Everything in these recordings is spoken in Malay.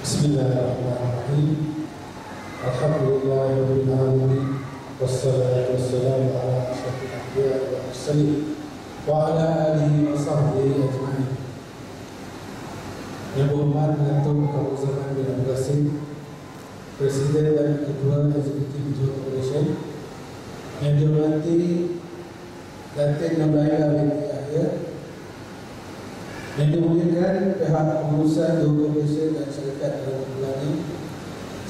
Bismillahirrahmanirrahim. Alhamdulillahirabbil alamin. Wassalatu wassalamu ala asyrafil anbiya'i wal mursalin wa ala alihi wa sahbihi ajma'in. Yang berhormat Datuk Kawasan bin Abdul Qasim, Presiden dan Ketua Eksekutif Joint Operation, yang dihormati Datin Nabila binti Yahya, yang dimuliakan pihak pengurusan Joint Operation dan syarikat dalam bulan,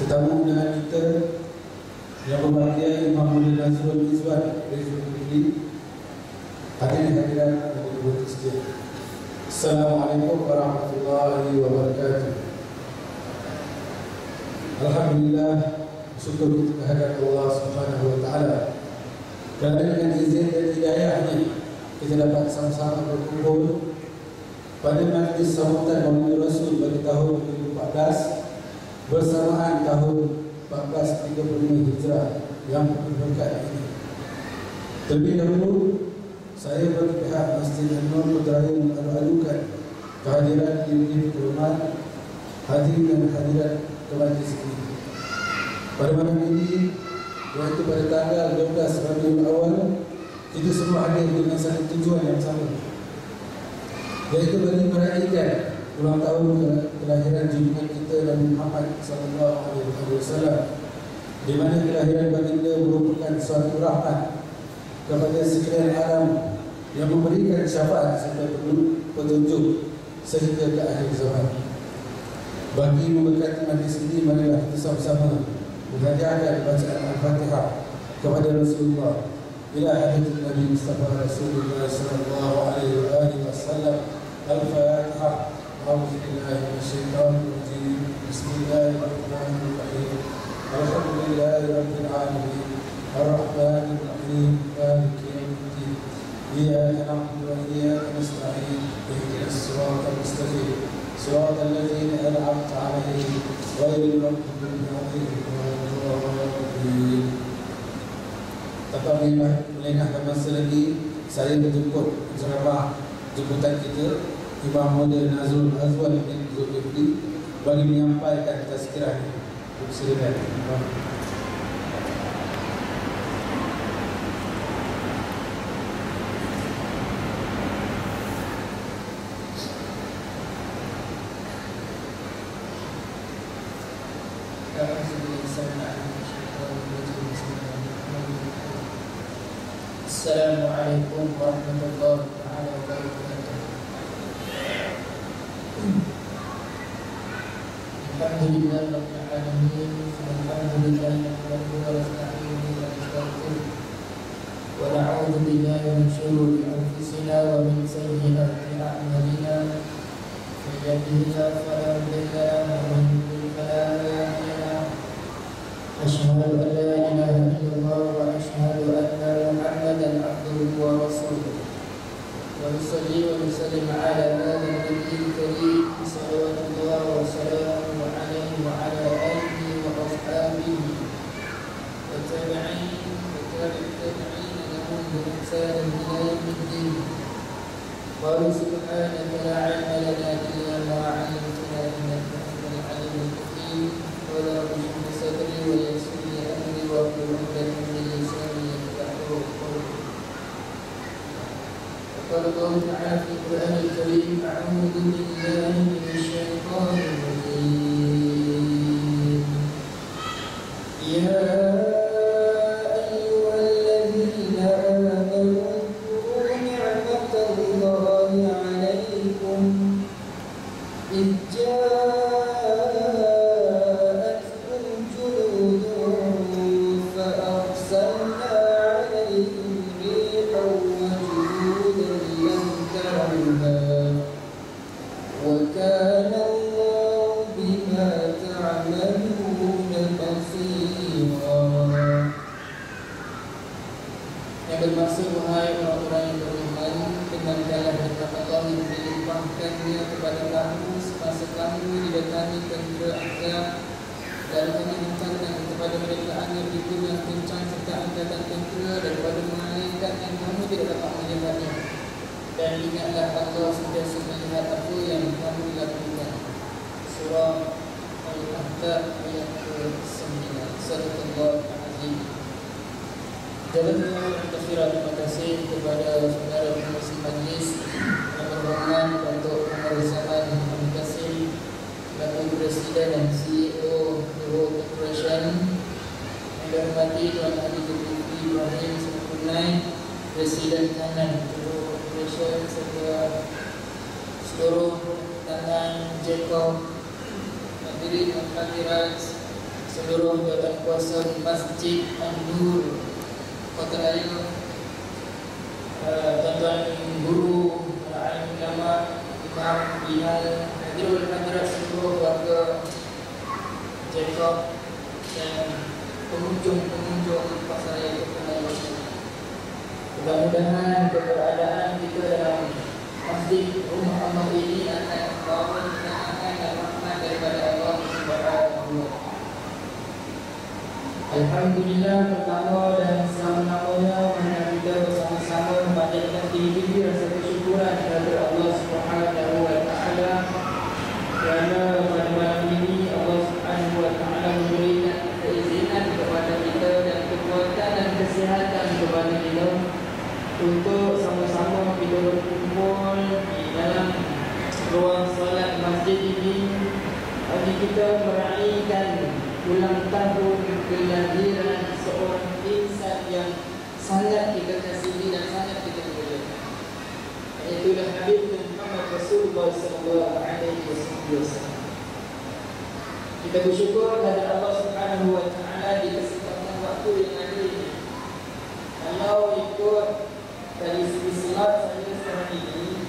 tetamu undangan kita yang berbahagia Imam Mulia Nazrul Mizwan Rizul Bukri, hadirin hadirat dan ibu sekalian. Assalamualaikum warahmatullahi wabarakatuh. Alhamdulillah, syukur kita kehadirat Allah Subhanahu wa taala. Kerana dengan izin dan hidayahnya kita dapat sama-sama berkumpul pada majlis sambutan Maulid Rasul bagi tahun 2014 bersamaan tahun 1435 Hijrah yang berberkat ini. Terlebih dahulu, saya bagi pihak Masjid An-Nur Putrajaya mengalu-alukan kehadiran diri terhormat hadirin dan hadirat ke majlis ini. Pada malam ini, iaitu pada tanggal 12 Rabiul Awal, kita semua hadir dengan satu tujuan yang sama, yaitu bagi meraihkan ulang tahun kelahiran junjungan kita Nabi Muhammad SAW, di mana kelahiran baginda merupakan suatu rahmat kepada sekalian alam yang memberikan syafaat serta petunjuk sehingga ke akhir zaman. Bagi memberkati majlis ini, marilah kita sama-sama menghadiahkan bacaan Al-Fatihah kepada Rasulullah ila hadirat Nabi Mustafa Rasulullah sallallahu alaihi wasallam. Al-Fatihah. A'udzu billahi minasyaitonir rajim. Bismillahirrahmanirrahim. Alhamdulillahirabbil alamin. Ar-Rahmanir Rahim. Maliki yaumiddin. Iyyaka na'budu wa iyyaka nasta'in. Ihdinas siratal mustaqim. Siratal ladzina an'amta 'alaihim ghairil maghdubi 'alaihim waladdallin. Tanpa melengahkan masa lagi, saya menjemput penceramah jemputan kita, Imam Mulia Nazrul Azwan bin Zulkifli, bagi menyampaikan tazkirahnya. Silakan. Assalamualaikum warahmatullahi wabarakatuh. Alhamdulillah rabbil alamin. Alhamdulillah nahmaduhu wa nasta'inuhu wa nastaghfiruh. Wa na'udzu billahi min shururi anfusina wa min sayyiati a'malina. Man yahdihillahu fala mudilla lahu wa man yudlil fala hadiya lahu. Asyhadu an la ilaha illallah wa asyhadu anna Muhammadan abduhu wa rasuluh. Wa nusalli wa nusallim ala nabiyil karim sallallahu wa sallamu alaihi wa ala alihi wa ashabihi wa tabi'in wa tabi'in lahum bi ihsan ila yaumiddin. Wa subhanaka la 'ilma lana illa ma 'allamtana innaka antal 'alimul hakim. Wa la tushrik sadri wa yassir li amri wa qul 'uqdatan min lisani yafqahu qawli. قال الله تعالى في القرآن الكريم: أعوذ بالله من الشيطان الرجيم. يا أيها الذين آمنوا اذكروا نعمة الله عليكم إذ جاءتكم جنود فأرسلنا عليهم ريحا وكان الله بما تعملون بصيرا. Yang bermaksud wahai orang-orang yang beriman, dengarkanlah nikmat Allah yang dilimpahkannya kepada kamu semasa kamu didatangi tentera Ahzab, dan kami hantarkan kepada mereka angin itu yang kencang serta angkatan tentera daripada malaikat yang kamu tidak dapat melihatnya. Dan ingatlah Allah sentiasa melihat apa yang kamu lakukan. Surah Al-Ahzab ayat ke-9. Sadaqallahu al-azim. Jazakallahu khairan. Terima kasih kepada saudara pengurusi majlis yang berhormat Datuk Muhammad Zaman. Terima kasih Datuk Presiden dan CEO Johor Corporation. Yang dihormati Tuan Haji Zulkifli Ibrahim Sempurnai, Presiden Kanan Johor Corporation, serta seluruh tangan Jacob, hadirin dan hadirat, seluruh jawatan kuasa Masjid An-Nur Kota Layu, tuan-tuan guru, para alim ulama, imam, binal, hadirin dan hadirat seluruh warga Jacob dan pengunjung-pengunjung pasar raya Kota Layu. Mudah-mudahan keberadaan kita dalam masjid rumah Allah ini akan membawa kemenangan dan rahmat daripada Allah Subhanahu wa Ta'ala. Alhamdulillah, pertama dan selama-lamanya mana kita bersama-sama memanjatkan tinggi-tinggi rasa kesyukuran kepada Allah Subhanahu wa Ta'ala kerana pada malam ini Allah Subhanahu wa Ta'ala memberikan keizinan kepada kita dan kekuatan dan kesihatan kepada kita untuk sama-sama kita berkumpul di dalam ruang solat masjid ini bagi kita meraihkan ulang tahun kelahiran seorang insan yang sangat kita kasihi dan sangat kita muliakan, iaitu Habib Muhammad Rasulullah sallallahu alaihi wasallam. Kita bersyukur kepada Allah Subhanahu wa Ta'ala di kesempatan waktu yang ada ini. Kalau ikut dari segi salat saya sekarang ini,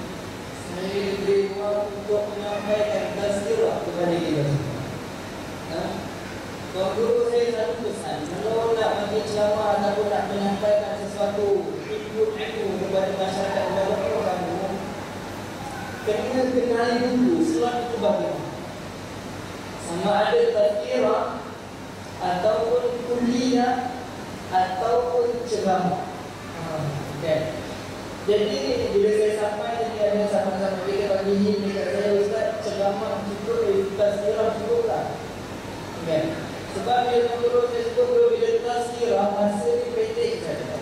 saya diberi ruang untuk menyampaikan tazkirah kepada kita. Tuan guru saya selalu pesan, kalau nak bagi ceramah ataupun nak menyampaikan sesuatu ilmu kepada masyarakat kepada orang, kena kenali dulu salat itu bagaimana. Sama ada tazkirah ataupun kuliah ataupun ceramah. Okay. Jadi bila saya sampai tadi ada sahabat-sahabat kita bagi hint dekat saya, Ustaz, ceramah cukup, tazkirah cukup tak? Okay. Sebab dia turun Facebook bila tazkirah masa ni pendek saja.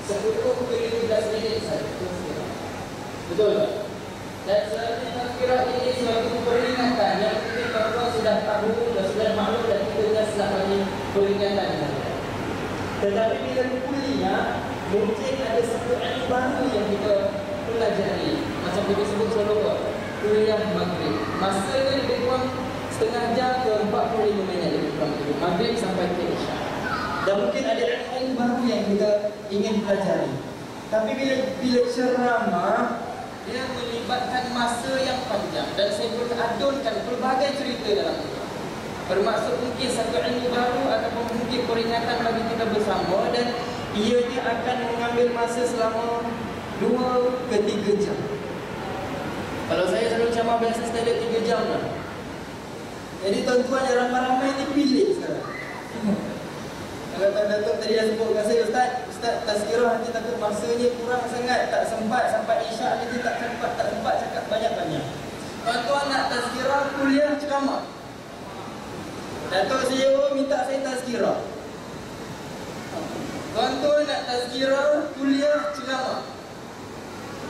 10 ke 15 minit saja tazkirah. Betul tak? Dan sebenarnya tazkirah ini suatu peringatan yang kita tuan-tuan sudah tahu dan sudah maklum dan kita dah selap lagi peringatan saja. Tetapi bila kuliah, mungkin ada satu ilmu baru yang kita pelajari. Macam kita sebut selalu kuliah maghrib. Masanya lebih kurang setengah jam ke 45 minit lebih kurang itu. Maghrib sampai ke Isya. Dan mungkin ada ilmu baru yang kita ingin pelajari. Tapi bila ceramah, dia melibatkan masa yang panjang dan saya boleh adunkan pelbagai cerita dalam itu. Bermaksud mungkin satu ilmu baru ataupun mungkin peringatan bagi kita bersama dan ianya akan mengambil masa selama 2 ke 3 jam. Kalau saya selalu ceramah biasa standard 3 jam lah. Jadi tuan-tuan yang ramai-ramai ni pilih sekarang. Kalau Datuk tadi dah sebut kat saya, Ustaz tazkirah nanti takut masanya kurang sangat, tak sempat sampai Isyak nanti tak sempat cakap banyak-banyak. Tuan-tuan nak tazkirah kuliah ceramah. Datuk CEO minta saya tazkirah. Tuan-tuan nak tazkirah kuliah ceramah.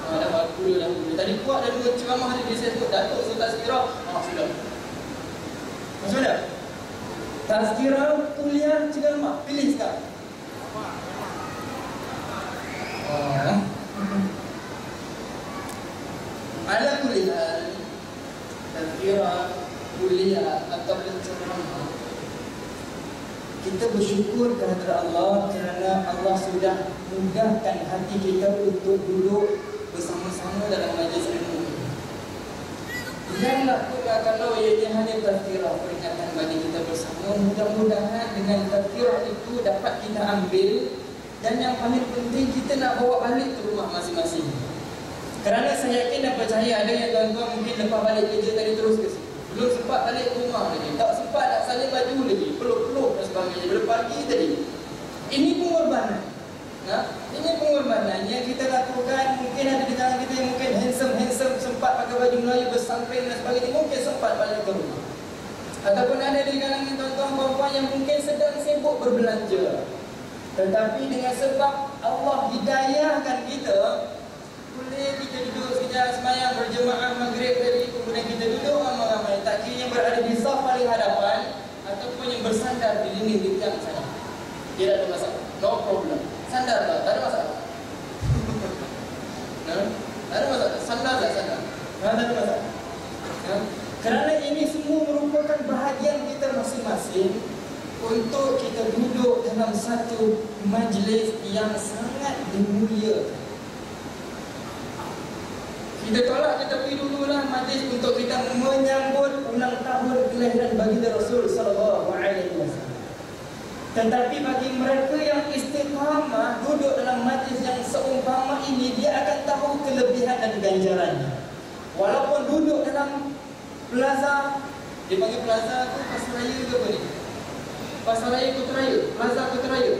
Dah bagus dah. Tadi kuat dah 2 ceramah tadi saya sebut Datuk suruh tazkirah. Sudah. Sudah. Tazkirah kuliah ceramah. Pilih sekarang. Ala kuliah tazkirah kuliah ataupun ceramah, kita bersyukur kepada Allah kerana Allah sudah mudahkan hati kita untuk duduk bersama-sama dalam majlis ilmu. Janganlah pula kalau ianya hanya tazkirah peringatan bagi kita bersama. Mudah-mudahan dengan tazkirah itu dapat kita ambil dan yang paling penting kita nak bawa balik ke rumah masing-masing. Kerana saya yakin dan percaya ada yang tuan-tuan mungkin lepas balik kerja tadi terus ke sini, belum sempat balik ke rumah lagi, tak sempat nak salin baju lagi, peluk-peluk dan sebagainya bila pagi tadi. Ini pengorbanan. Ini pengorbanan yang kita lakukan. Mungkin ada di kalangan kita yang mungkin handsome sempat pakai baju Melayu bersamping dan sebagainya, mungkin sempat balik ke rumah. Ataupun ada di kalangan tuan-tuan perempuan yang mungkin sedang sibuk berbelanja. Tetapi dengan sebab Allah hidayahkan kita, boleh kita duduk sekejap sembahyang berjemaah maghrib tadi, kemudian kita duduk ramai-ramai, tak kira yang berada di saf paling hadapan ataupun yang bersandar di dinding di tiang sana. Tidak ada masalah, no problem. Sandar tak? Tak ada masalah. Tak ada masalah. Sandar tak sandar? Tak ada masalah. Kerana ini semua merupakan bahagian kita masing-masing untuk kita duduk dalam satu majlis yang sangat dimuliakan. Kita tolak kita pergi dululah majlis untuk kita menyambut ulang tahun kelahiran baginda Rasul sallallahu alaihi wasallam. Tetapi bagi mereka yang istiqamah duduk dalam majlis yang seumpama ini, dia akan tahu kelebihan dan ganjarannya. Walaupun duduk dalam plaza, dia panggil plaza tu Pasar Raya ke apa ni? Pasar Raya Putrajaya, Plaza Putrajaya.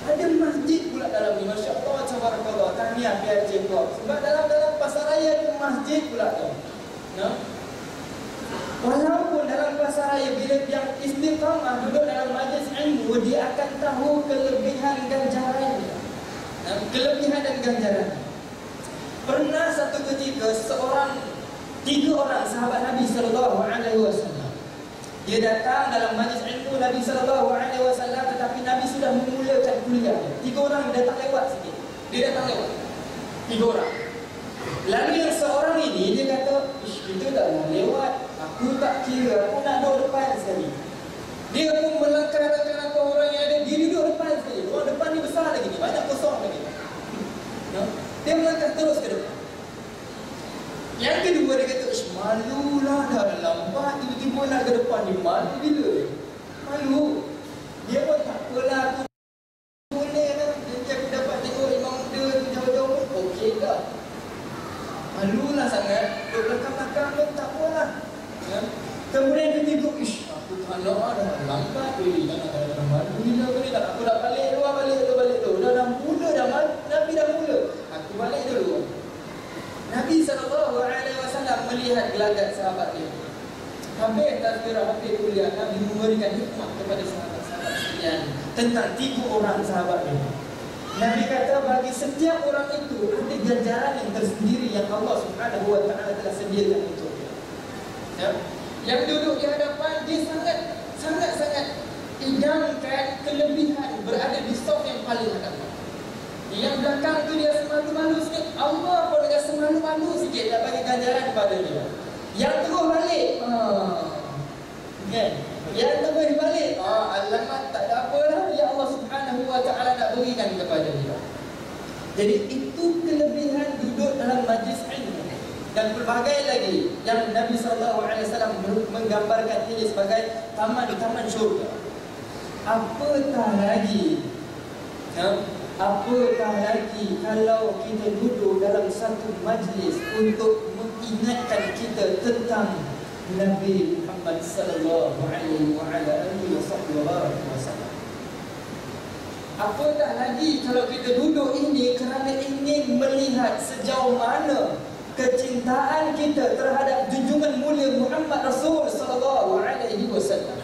Ada masjid pula dalam ni, Masya Allah, tabarakallah, tahniah PRJ Blok. Sebab dalam pasar raya ada masjid pula tu. Walaupun dalam pasar raya, bila yang istiqamah duduk dalam majlis ilmu, dia akan tahu kelebihan ganjarannya. Kelebihan dan ganjarannya. Pernah satu ketika 3 orang sahabat Nabi sallallahu alaihi wasallam, dia datang dalam majlis ilmu Nabi sallallahu alaihi wasallam, tetapi Nabi sudah memulakan kuliah. 3 orang datang lewat sikit. Dia datang lewat. 3 orang. Lalu yang seorang ini dia kata, kita dah lewat, aku tak kira, aku nak duduk depan sekali. Dia pun melangkah-langkah orang yang ada, dia duduk depan sekali. Orang depan ni besar lagi ni, banyak kosong lagi. Dia melangkah terus ke depan. Yang kedua dia kata, malulah dah lambat, tiba-tiba nak ke depan ni, malu bila? Malu. Dia pun tak apalah, aku boleh lah. Nanti aku dapat tengok imam muda tu jauh-jauh pun, okey dah. Malulah sangat, duduk belakang-belakang pun tak apalah. Kemudian dia tengok, aku tak nak dah lambat tu, dah malu bila boleh tak? Aku nak balik tu. Dah mula dah malu, Nabi dah mula. Aku balik dulu. Nabi SAW melihat gelagat sahabat dia. habis tazkirah, habis kuliah, Nabi memberikan hikmah kepada sahabat-sahabat sekalian tentang 3 orang sahabat ini. Nabi kata bagi setiap orang itu ada ganjaran yang tersendiri yang Allah Subhanahu wa taala telah sediakan untuk dia. Ya. Yang duduk di hadapan dia sangat idamkan kelebihan berada di saf yang paling hadapan. Yang belakang tu dia semalu-malu sikit, Allah pun rasa malu-malu sikit nak bagi ganjaran kepada dia. Yang terus balik, kan? Yang terus balik, alamat tak ada apalah, ya Allah Subhanahu wa taala nak berikan kepada dia. Jadi itu kelebihan duduk dalam majlis ilmu. Dan pelbagai lagi yang Nabi SAW menggambarkan ini sebagai taman-taman syurga. Apatah lagi, apatah lagi kalau kita duduk dalam satu majlis untuk mengingatkan kita tentang Nabi Muhammad sallallahu alaihi wasallam. Apatah lagi kalau kita duduk ini kerana ingin melihat sejauh mana kecintaan kita terhadap junjungan mulia Muhammad Rasul sallallahu alaihi wasallam.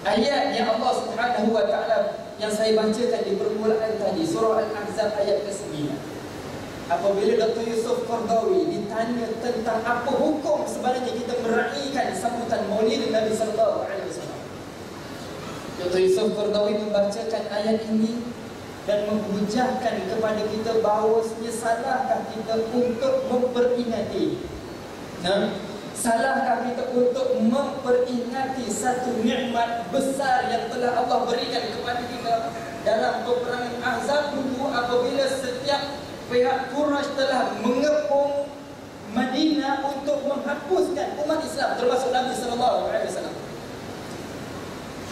Ayat yang Allah Subhanahu wa taala yang saya bacakan di permulaan tadi, surah Al-Ahzab ayat ke-9. Apabila Dr. Yusuf Qardawi ditanya tentang apa hukum sebenarnya kita meraihkan sambutan Maulid Nabi sallallahu alaihi wasallam, Dr. Yusuf Qardawi membacakan ayat ini dan menghujahkan kepada kita bahawasanya salahkah kita untuk memperingati, salahkah kita untuk memperingati satu nikmat besar yang telah Allah berikan kepada kita dalam peperangan Ahzab dulu, apabila setiap pihak Quraisy telah mengepung Madinah untuk menghapuskan umat Islam termasuk Nabi sallallahu alaihi wasallam.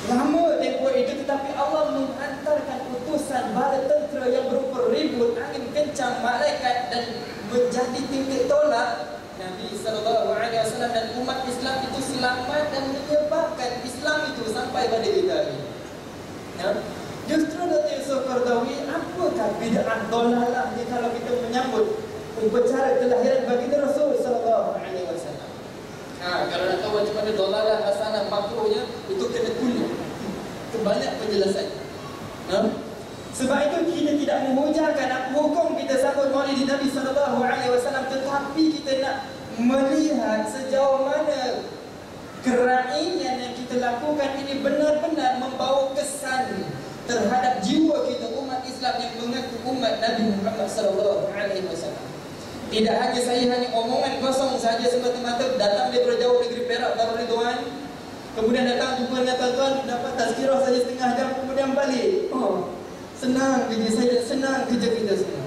Lama tempoh itu, tetapi Allah menghantarkan utusan bala tentera yang berupa ribut, angin kencang, malaikat, dan menjadi titik tolak. Nabi sallallahu alaihi wasallam dan umat Islam itu selamat dan menyebabkan Islam itu sampai pada kita ini. Justru Dr. Yusuf Qardawi, apakah bid'ah dolalahnya kalau kita menyambut upacara kelahiran baginda Rasul sallallahu alaihi wasallam? Kalau nak tahu macam mana dolalah hasanah makruhnya, itu kena kuliah. Itu banyak penjelasan. Sebab itu kita tidak memujakan apa hukum kita sambut Maulid Nabi sallallahu alaihi wasallam, tetapi kita nak melihat sejauh mana kerainan yang kita lakukan ini benar-benar membawa kesan terhadap jiwa kita umat Islam yang mengaku umat Nabi Muhammad sallallahu alaihi wasallam. Tidak hanya saya hanya omongan kosong saja semata-mata datang daripada jauh negeri Perak Darul Ridwan, kemudian datang jumpa dengan tuan-tuan, dapat tazkirah saja setengah jam, kemudian balik. Senang kerja saya, senang kerja kita semua.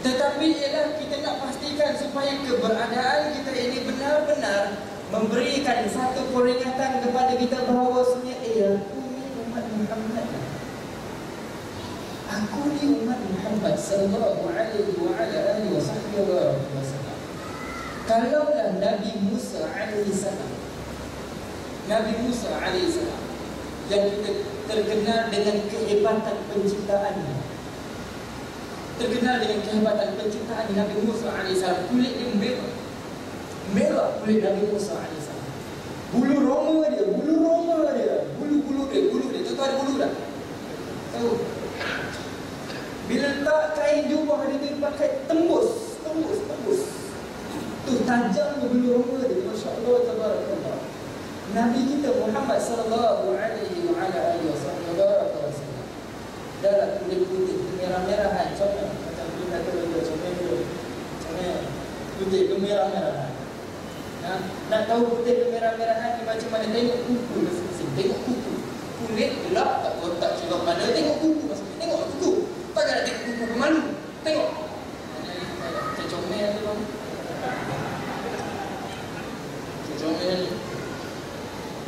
Tetapi ialah kita nak pastikan supaya keberadaan kita ini benar-benar memberikan satu peringatan kepada kita bahawasanya aku ni umat Muhammad. Aku ni umat Muhammad sallallahu alaihi wasallam. Kalaulah Nabi Musa alaihi salam, yang kita terkenal dengan kehebatan penciptaannya, Nabi Musa alaihi salam, kulit dia merah kulit Nabi Musa alaihi salam. Bulu roma dia, bulu dia, tu ada bulu dah. Tahu? Bila letak kain jubah dia tu pakai tembus. Tu tajamnya bulu roma dia, masya-Allah tabarakallah. Nabi kita Muhammad sallallahu alaihi wasallam dalam kulit putih kemerah-merahan, comel macam kita kata comel putih kemerah-merahan. Nak tahu putih kemerah-merahan ni macam mana? Tengok kuku masing-masing, tengok kuku. Kulit gelap tak kotak juga mana, tengok kuku masing-masing, tengok kuku. Takkan nak tengok kuku pemalu. Tengok. Macam comel tu bang. Comel ni.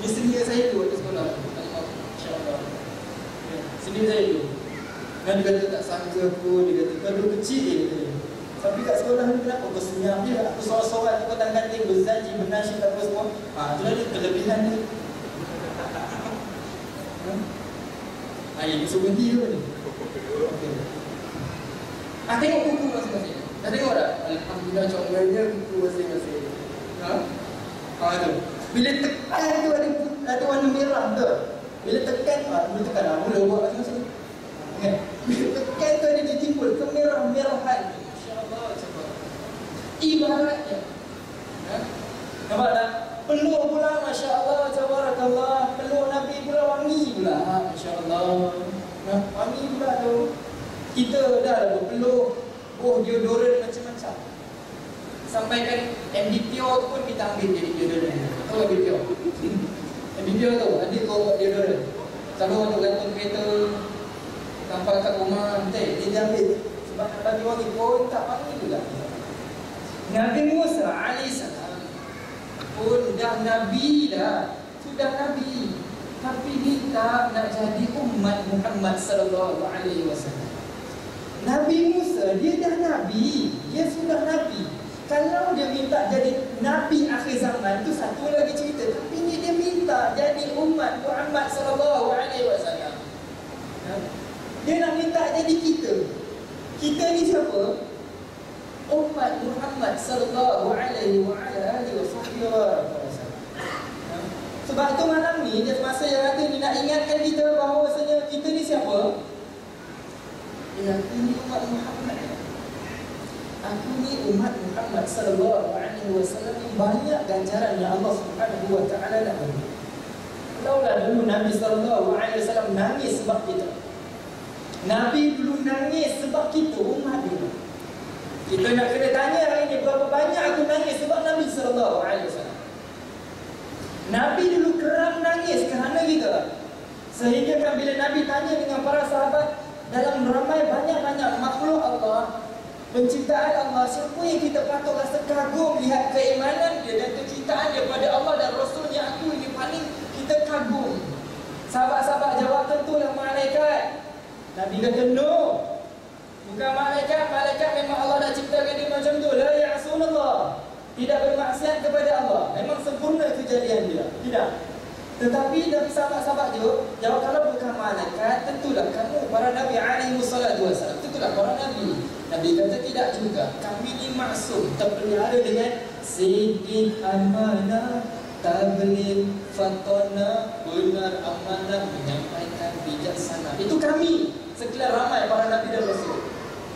Ni senior saya dulu di sekolah. InsyaAllah. Senior saya dulu. Dan dia kata tak sangka pun, dia kata kalau kecil dia kata. Tapi kat sekolah ni kenapa kau senyap dia? Aku soal-soal, aku tang-ganting, berzaji, bernasyid apa semua. Itulah dia kelebihan dia. Ini suruh dia ni. Tengok kuku masing-masing. Dah tengok tak? Alhamdulillah comel dia kuku masing-masing. Tu. Bila tekan tu ada warna merah tu. Bila tekan mula buat macam ni. Okay. Bila tekan tu ada dia timbul kemerah-merahan. Masya-Allah, coba. Ibaratnya. Nampak tak? Peluh pula, masya-Allah, tabarakallah. Peluh Nabi pula wangi pula. Masya-Allah. Wangi pula tu. Kita dah berpeluh, deodoran macam-macam. Sampai kan MDPO tu pun kita ambil jadi deodoran. Tahu MDPO? MDPO tu ada kau deodoran. Kalau untuk gantung kereta sampai kat rumah, dia ambil sebab nak bagi wangi pun tak wangi juga. Nabi Musa alaihissalam pun dah Nabi dah, sudah Nabi, tapi minta nak jadi umat Muhammad sallallahu alaihi wasallam. Nabi Musa dia dah Nabi, dia sudah Nabi. Kalau dia minta jadi Nabi akhir zaman tu satu lagi cerita, tapi ni dia minta jadi umat Muhammad sallallahu alaihi wasallam. Dia nak minta jadi kita. Kita ni siapa? Umat Muhammad sallallahu alaihi wasallam. Sebab tu malam ni dia masa yang ada ni nak ingatkan kita bahawasanya kita ni siapa? Ya, aku ni umat Muhammad. Aku ni umat Muhammad sallallahu alaihi wasallam yang banyak ganjaran yang Allah Subhanahu wa taala dah beri. Kalaulah dulu Nabi sallallahu alaihi wasallam nangis sebab kita. Nabi dulu nangis sebab kita umat dia. Kita nak kena tanya hari ni berapa banyak aku nangis sebab Nabi sallallahu alaihi wasallam. Nabi dulu kerang nangis kerana kita. Sehingga kan bila Nabi tanya dengan para sahabat, dalam ramai banyak-banyak makhluk Allah, penciptaan Allah, siapa yang kita patut rasa kagum lihat keimanan dia dan kecintaan dia pada Allah dan Rasulnya, aku ini paling kita kagum. Sahabat-sahabat jawab, tentulah malaikat. Nabi kata no, bukan malaikat. Malaikat memang Allah dah ciptakan dia macam tu. La ya'sunallah, tidak bermaksiat kepada Allah, memang sempurna kejadian dia. Tidak. Tetapi dari sahabat-sahabat jawab, kalau bukan malaikat, tentulah kamu para Nabi alaihi wassalatu wassalam, tentulah para Nabi. Nabi kata tidak juga, kami ni maksum, terpelihara dengan siddiq, amanah, tabligh, fatona, benar, amanah, menyampaikan, bijaksana. Itu kami, sekian ramai para Nabi dan Rasul.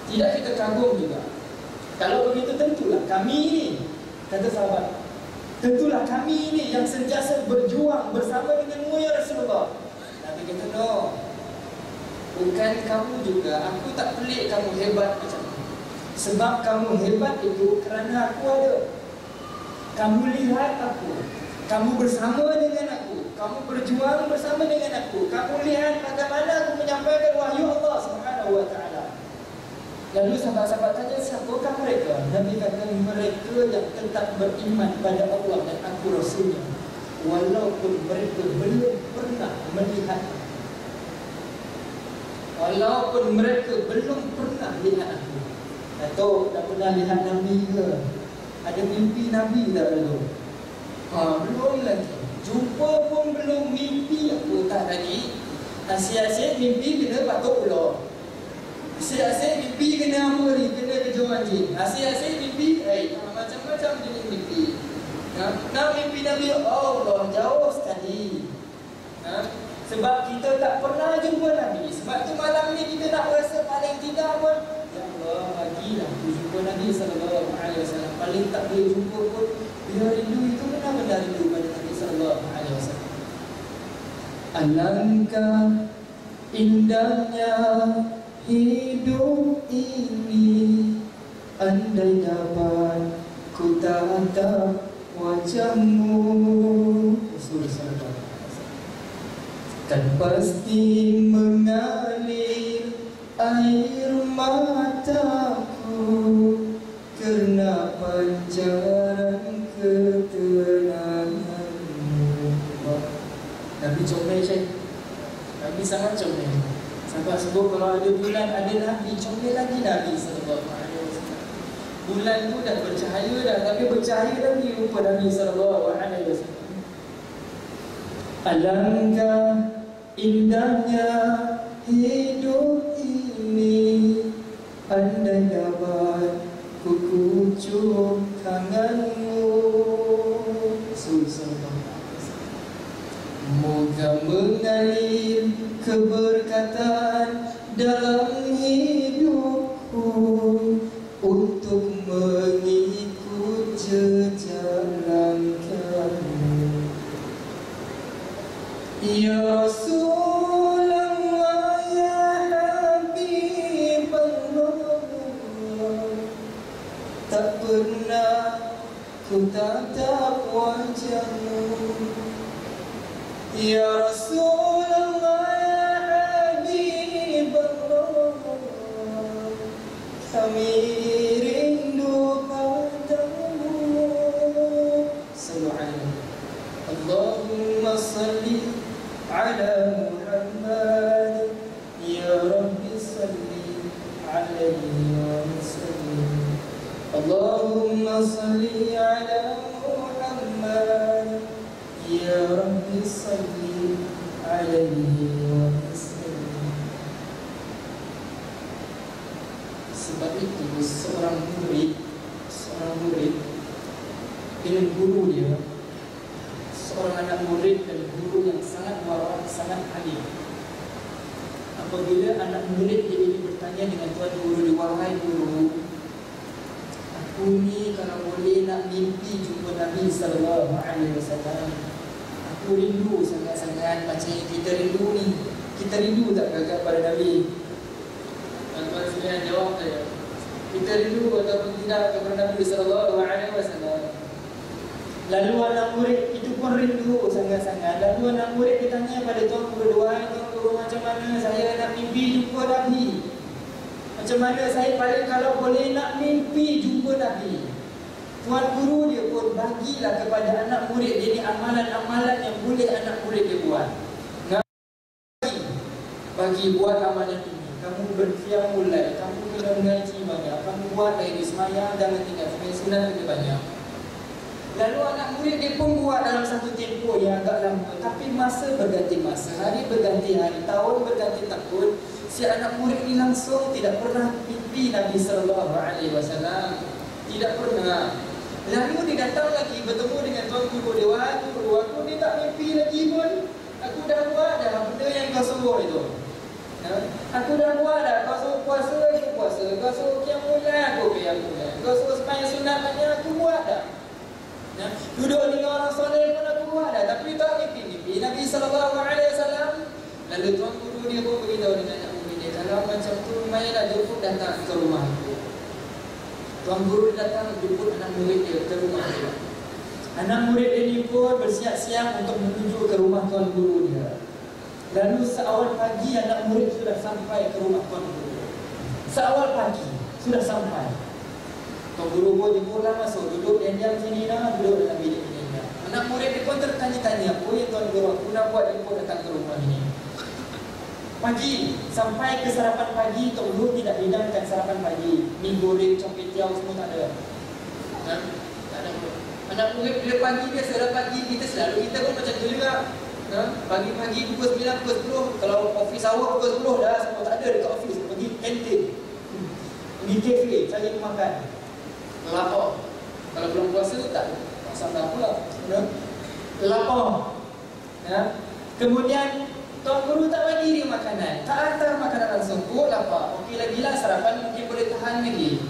Tidak kita kagum juga. Kalau begitu tentulah kami ni, kata sahabat, tentulah kami ini yang sentiasa berjuang bersama denganmu ya Rasulullah. Nabi kata no, bukan kamu juga. Aku tak pelik kamu hebat macam ni. Sebab kamu hebat itu kerana aku ada. Kamu lihat aku, kamu bersama dengan aku, kamu berjuang bersama dengan aku, kamu lihat bagaimana aku menyampaikan wahyu Allah Subhanahu wa taala. Lalu sahabat-sahabat tanya, siapakah mereka? Nabi kata, mereka yang tetap beriman pada Allah dan aku Rasulnya, walaupun mereka belum pernah melihat aku. Walaupun mereka belum pernah lihat aku. Atau tak pernah lihat Nabi ke? Ada mimpi Nabi tak dulu? Belum lagi. Jumpa pun belum, mimpi aku tak lagi. Asyik-asyik mimpi kena patok pula. Asyik-asyik mimpi kena apa ni? Kena kejar anjing. Asyik-asyik mimpi, macam-macam jenis mimpi. Nak mimpi Nabi, Allah jauh sekali. Sebab kita tak pernah jumpa Nabi. Sebab tu malam ni kita nak rasa paling tidak pun, ya Allah, bagilah aku jumpa Nabi sallallahu alaihi wasallam. Paling tak boleh jumpa pun, biar rindu itu benar-benar rindu pada Nabi sallallahu alaihi wasallam. Alangkah indahnya hidup ini, andai dapat ku tatap wajahmu, kan pasti mengalir air mataku kerana pancaran ketenanganmu. Nabi comel Syekh. Nabi sangat comel. Sampai sebut kalau ada bulan, ada Nabi, comel lagi Nabi sallallahu alaihi wasallam. Bulan tu dah bercahaya dah, tapi bercahaya lagi rupa Nabi sallallahu alaihi wasallam. Alangkah indahnya hidup ini, andai dapat ku kucuk tanganmu. Moga mengalir keberkatan dalam hidupku untuk mengikut jejak langkahmu. Ya Rasulullah, ya Habibullah, tak pernah ku tatap wajahmu. Ya Rasulullah, ya Habibullah, kami rindu padamu. Subhanallah. Allahumma salli ala Muhammad, ya Rabbi salli alaihi wa sallim. Allahumma salli ala Muhammad, ya Rabbi salli alaihi wa sallim. Sebab itu seorang murid dengan guru dia, seorang anak murid dan guru yang sangat warak, sangat alim. Apabila anak murid dia ini bertanya dengan tuan guru dia, wahai guru, aku ni kalau boleh nak mimpi jumpa Nabi sallallahu alaihi wasallam. Aku rindu sangat-sangat macam yang kita rindu ni. Kita rindu tak kakak pada Nabi? Tuan-tuan sekalian jawab saya. Kita rindu ataupun tidak kepada Nabi sallallahu alaihi wasallam? Lalu anak murid itu pun rindu sangat-sangat. Lalu anak murid bertanya pada tuan guru, wahai tuan guru, macam mana saya nak mimpi jumpa Nabi? Macam mana saya paling kalau boleh nak mimpi jumpa Nabi? Tuan guru dia pun bagilah kepada anak murid dia ni amalan-amalan yang boleh anak murid dia buat. Bagi buat amalan ini. Kamu berqiyamul lail, kamu kena mengaji banyak, kamu buat lagi sembahyang, jangan tinggal sembahyang sunat lebih banyak. Lalu anak murid dia pun buat dalam satu tempoh yang agak lama. Tapi masa berganti masa, hari berganti hari, tahun berganti tahun, si anak murid ini langsung tidak pernah mimpi Nabi sallallahu alaihi wasallam. Tidak pernah. Lalu dia datang lagi bertemu dengan tuan guru dia, wahai guru, aku ni tak mimpi lagi pun. Aku dah buat dah benda yang kau suruh itu. Aku dah buat dah. Kau suruh puasa, aku puasa. Kau suruh qiyamul lail, aku qiyamul lail. Kau suruh sembahyang sunat banyak, aku buat dah. Duduk dengan orang soleh pun aku buat dah. Tapi tak mimpi Nabi sallallahu alaihi wasallam. Lalu tuan guru dia pun beritahu dengan anak murid dia, kalau macam tu mainlah jemput datang ke rumah aku. Tuan guru datang jemput anak murid dia ke rumah dia. Anak murid dia ni pun bersiap-siap untuk menuju ke rumah tuan guru dia. Lalu seawal pagi anak murid sudah sampai ke rumah tuan guru. Seawal pagi sudah sampai. Tuan guru pun dipulang masuk, duduk diam-diam sini dah, duduk dalam bilik ini dah. Anak murid dia pun tertanya-tanya, oh ya tuan guru, aku nak buat jemput datang ke rumah ini. Pagi, sampai ke sarapan pagi, tuan guru tidak hidangkan sarapan pagi. Mie goreng, coklat tiaw semua tak ada. Tak ada. Anak murid bila pagi biasa dah pagi, kita pun macam tu juga. Pagi-pagi pukul 9, pukul 10. Kalau office hour pukul 10 dah, semua tak ada dekat office. Pergi kantin, pergi kafe, cari makan. Lapar. Kalau belum puasa tak sabar pula. Lapar. Kemudian tuan guru tak bagi dia makanan, tak hantar makanan langsung. Oh lapar. Okey lagilah sarapan mungkin boleh tahan lagi.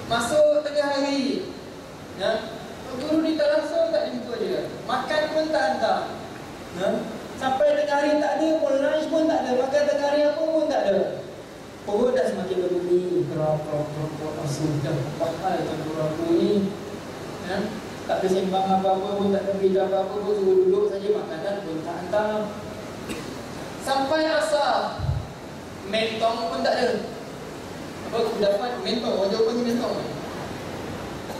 Masuk tengah hari. Tuan guru ni tak langsung tak jumpa dia. Makan pun tak hantar. Sampai tengah hari tak ada pun, lunch pun tak ada, makan tengah hari apa pun tak ada. Perut dah semakin berbunyi, kerap-kerap sudah bahal tuan guru aku ni. Tak ada sembang apa-apa pun, tak ada berita apa-apa pun, suruh duduk saja, makanan pun tak hantar. Sampai asar, mentong pun tak ada. Apa aku dapat mentong, orang Jawa panggil mentong.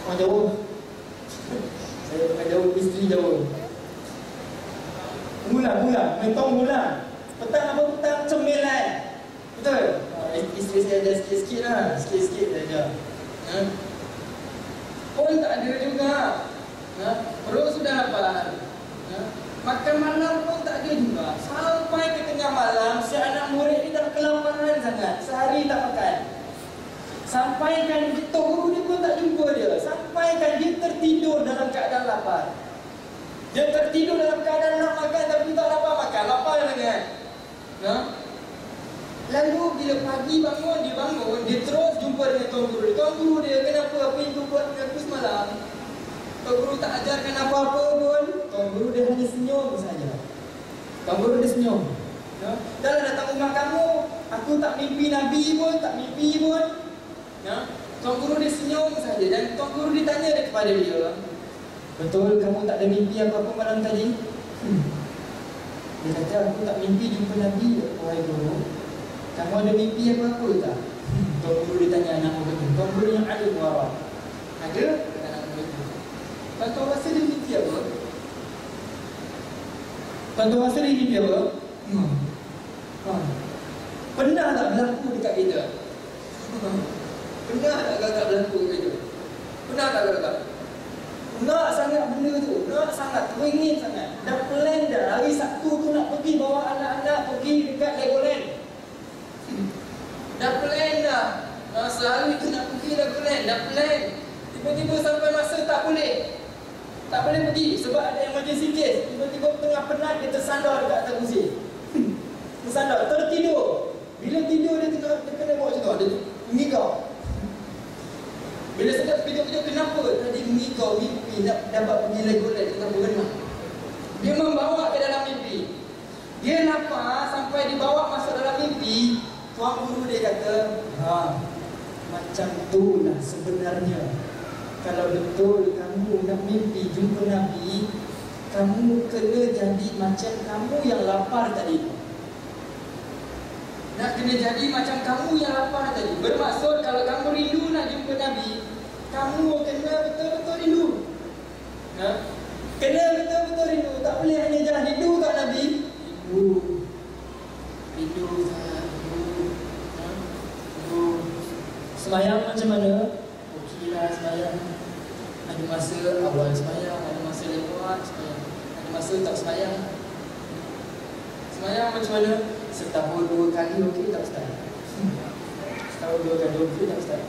Orang Jawa saya pakai Jawa, isteri Jawa. Mula, mentong mula. Petang apa petang, cemilan. Betul? Isteri saya ada sikit-sikit lah, sikit-sikit saja. Pun tak ada juga. Perut sudah lapar. Makan malam pun tak ada juga. Sampai ke tengah malam, si anak murid ni dah kelaparan sangat. Sehari tak makan. Sampaikan Tok Guru dia pun tak jumpa dia. Sampaikan dia tertidur dalam keadaan lapar. Dia tertidur dalam keadaan nak makan tapi tak pagi bangun, dia terus jumpa dengan Tuan Guru. Tuan Guru dia, kenapa apa yang kau buat dengan aku semalam? Tuan Guru tak ajarkan apa-apa pun. Tuan Guru dia hanya senyum saja. Tuan Guru dia senyum. Ya? Dah lah datang rumah kamu, aku tak mimpi Nabi pun, tak mimpi pun. Ya? Tuan Guru dia senyum saja. Dan Tuan Guru ditanya kepada dia, betul kamu tak ada mimpi apa-apa malam tadi? Dia kata, aku tak mimpi jumpa Nabi, wahai Guru. Kamu ada mimpi apa-apa tak? Tuan Guru ditanya anak murid. Tuan Guru yang alim warah. Ada? Kata anak murid. Tuan rasa dia mimpi apa? Tuan rasa dia mimpi apa? Pernah tak berlaku dekat kita? Pernah tak agak berlaku dekat kita? Pernah tak agak? Nak sangat benda tu, nak sangat, teringin sangat. Dah plan dah, hari Sabtu tu nak pergi bawa anak-anak pergi dekat Legoland. Dah plan dah. Sehari tu nak pergi Legoland, dah plan. Tiba-tiba sampai masa tak boleh. Tak boleh pergi sebab ada emergency case. Tiba-tiba tengah penat dia tersandar dekat atas kursi. Tersandar, tertidur. Bila tidur dia kena buat macam tu, dia mengigau. Bila sedap kejap-kejap, kenapa? Tadi mengigau mimpi nak dapat pergi Legoland tengah berenang. Dia membawa ke dalam mimpi. Dia lapar sampai dibawa masuk dalam mimpi. Tuan Guru dia kata, macam tu lah sebenarnya. Kalau betul kamu nak mimpi jumpa Nabi, kamu kena jadi macam kamu yang lapar tadi. Nak kena jadi macam kamu yang lapar tadi. Bermaksud kalau kamu rindu nak jumpa Nabi, kamu kena betul-betul rindu. Kena betul-betul rindu. Tak boleh hanya jalan rindu kat Nabi. Rindu sangat. Semayang macam mana? Okeylah semayang. Ada masa awal semayang, ada masa lewat semayang, ada masa tak semayang. Semayang macam mana? Setahun 2 kali okey tak Ustaz? Setahun 2 kali okey tak Ustaz?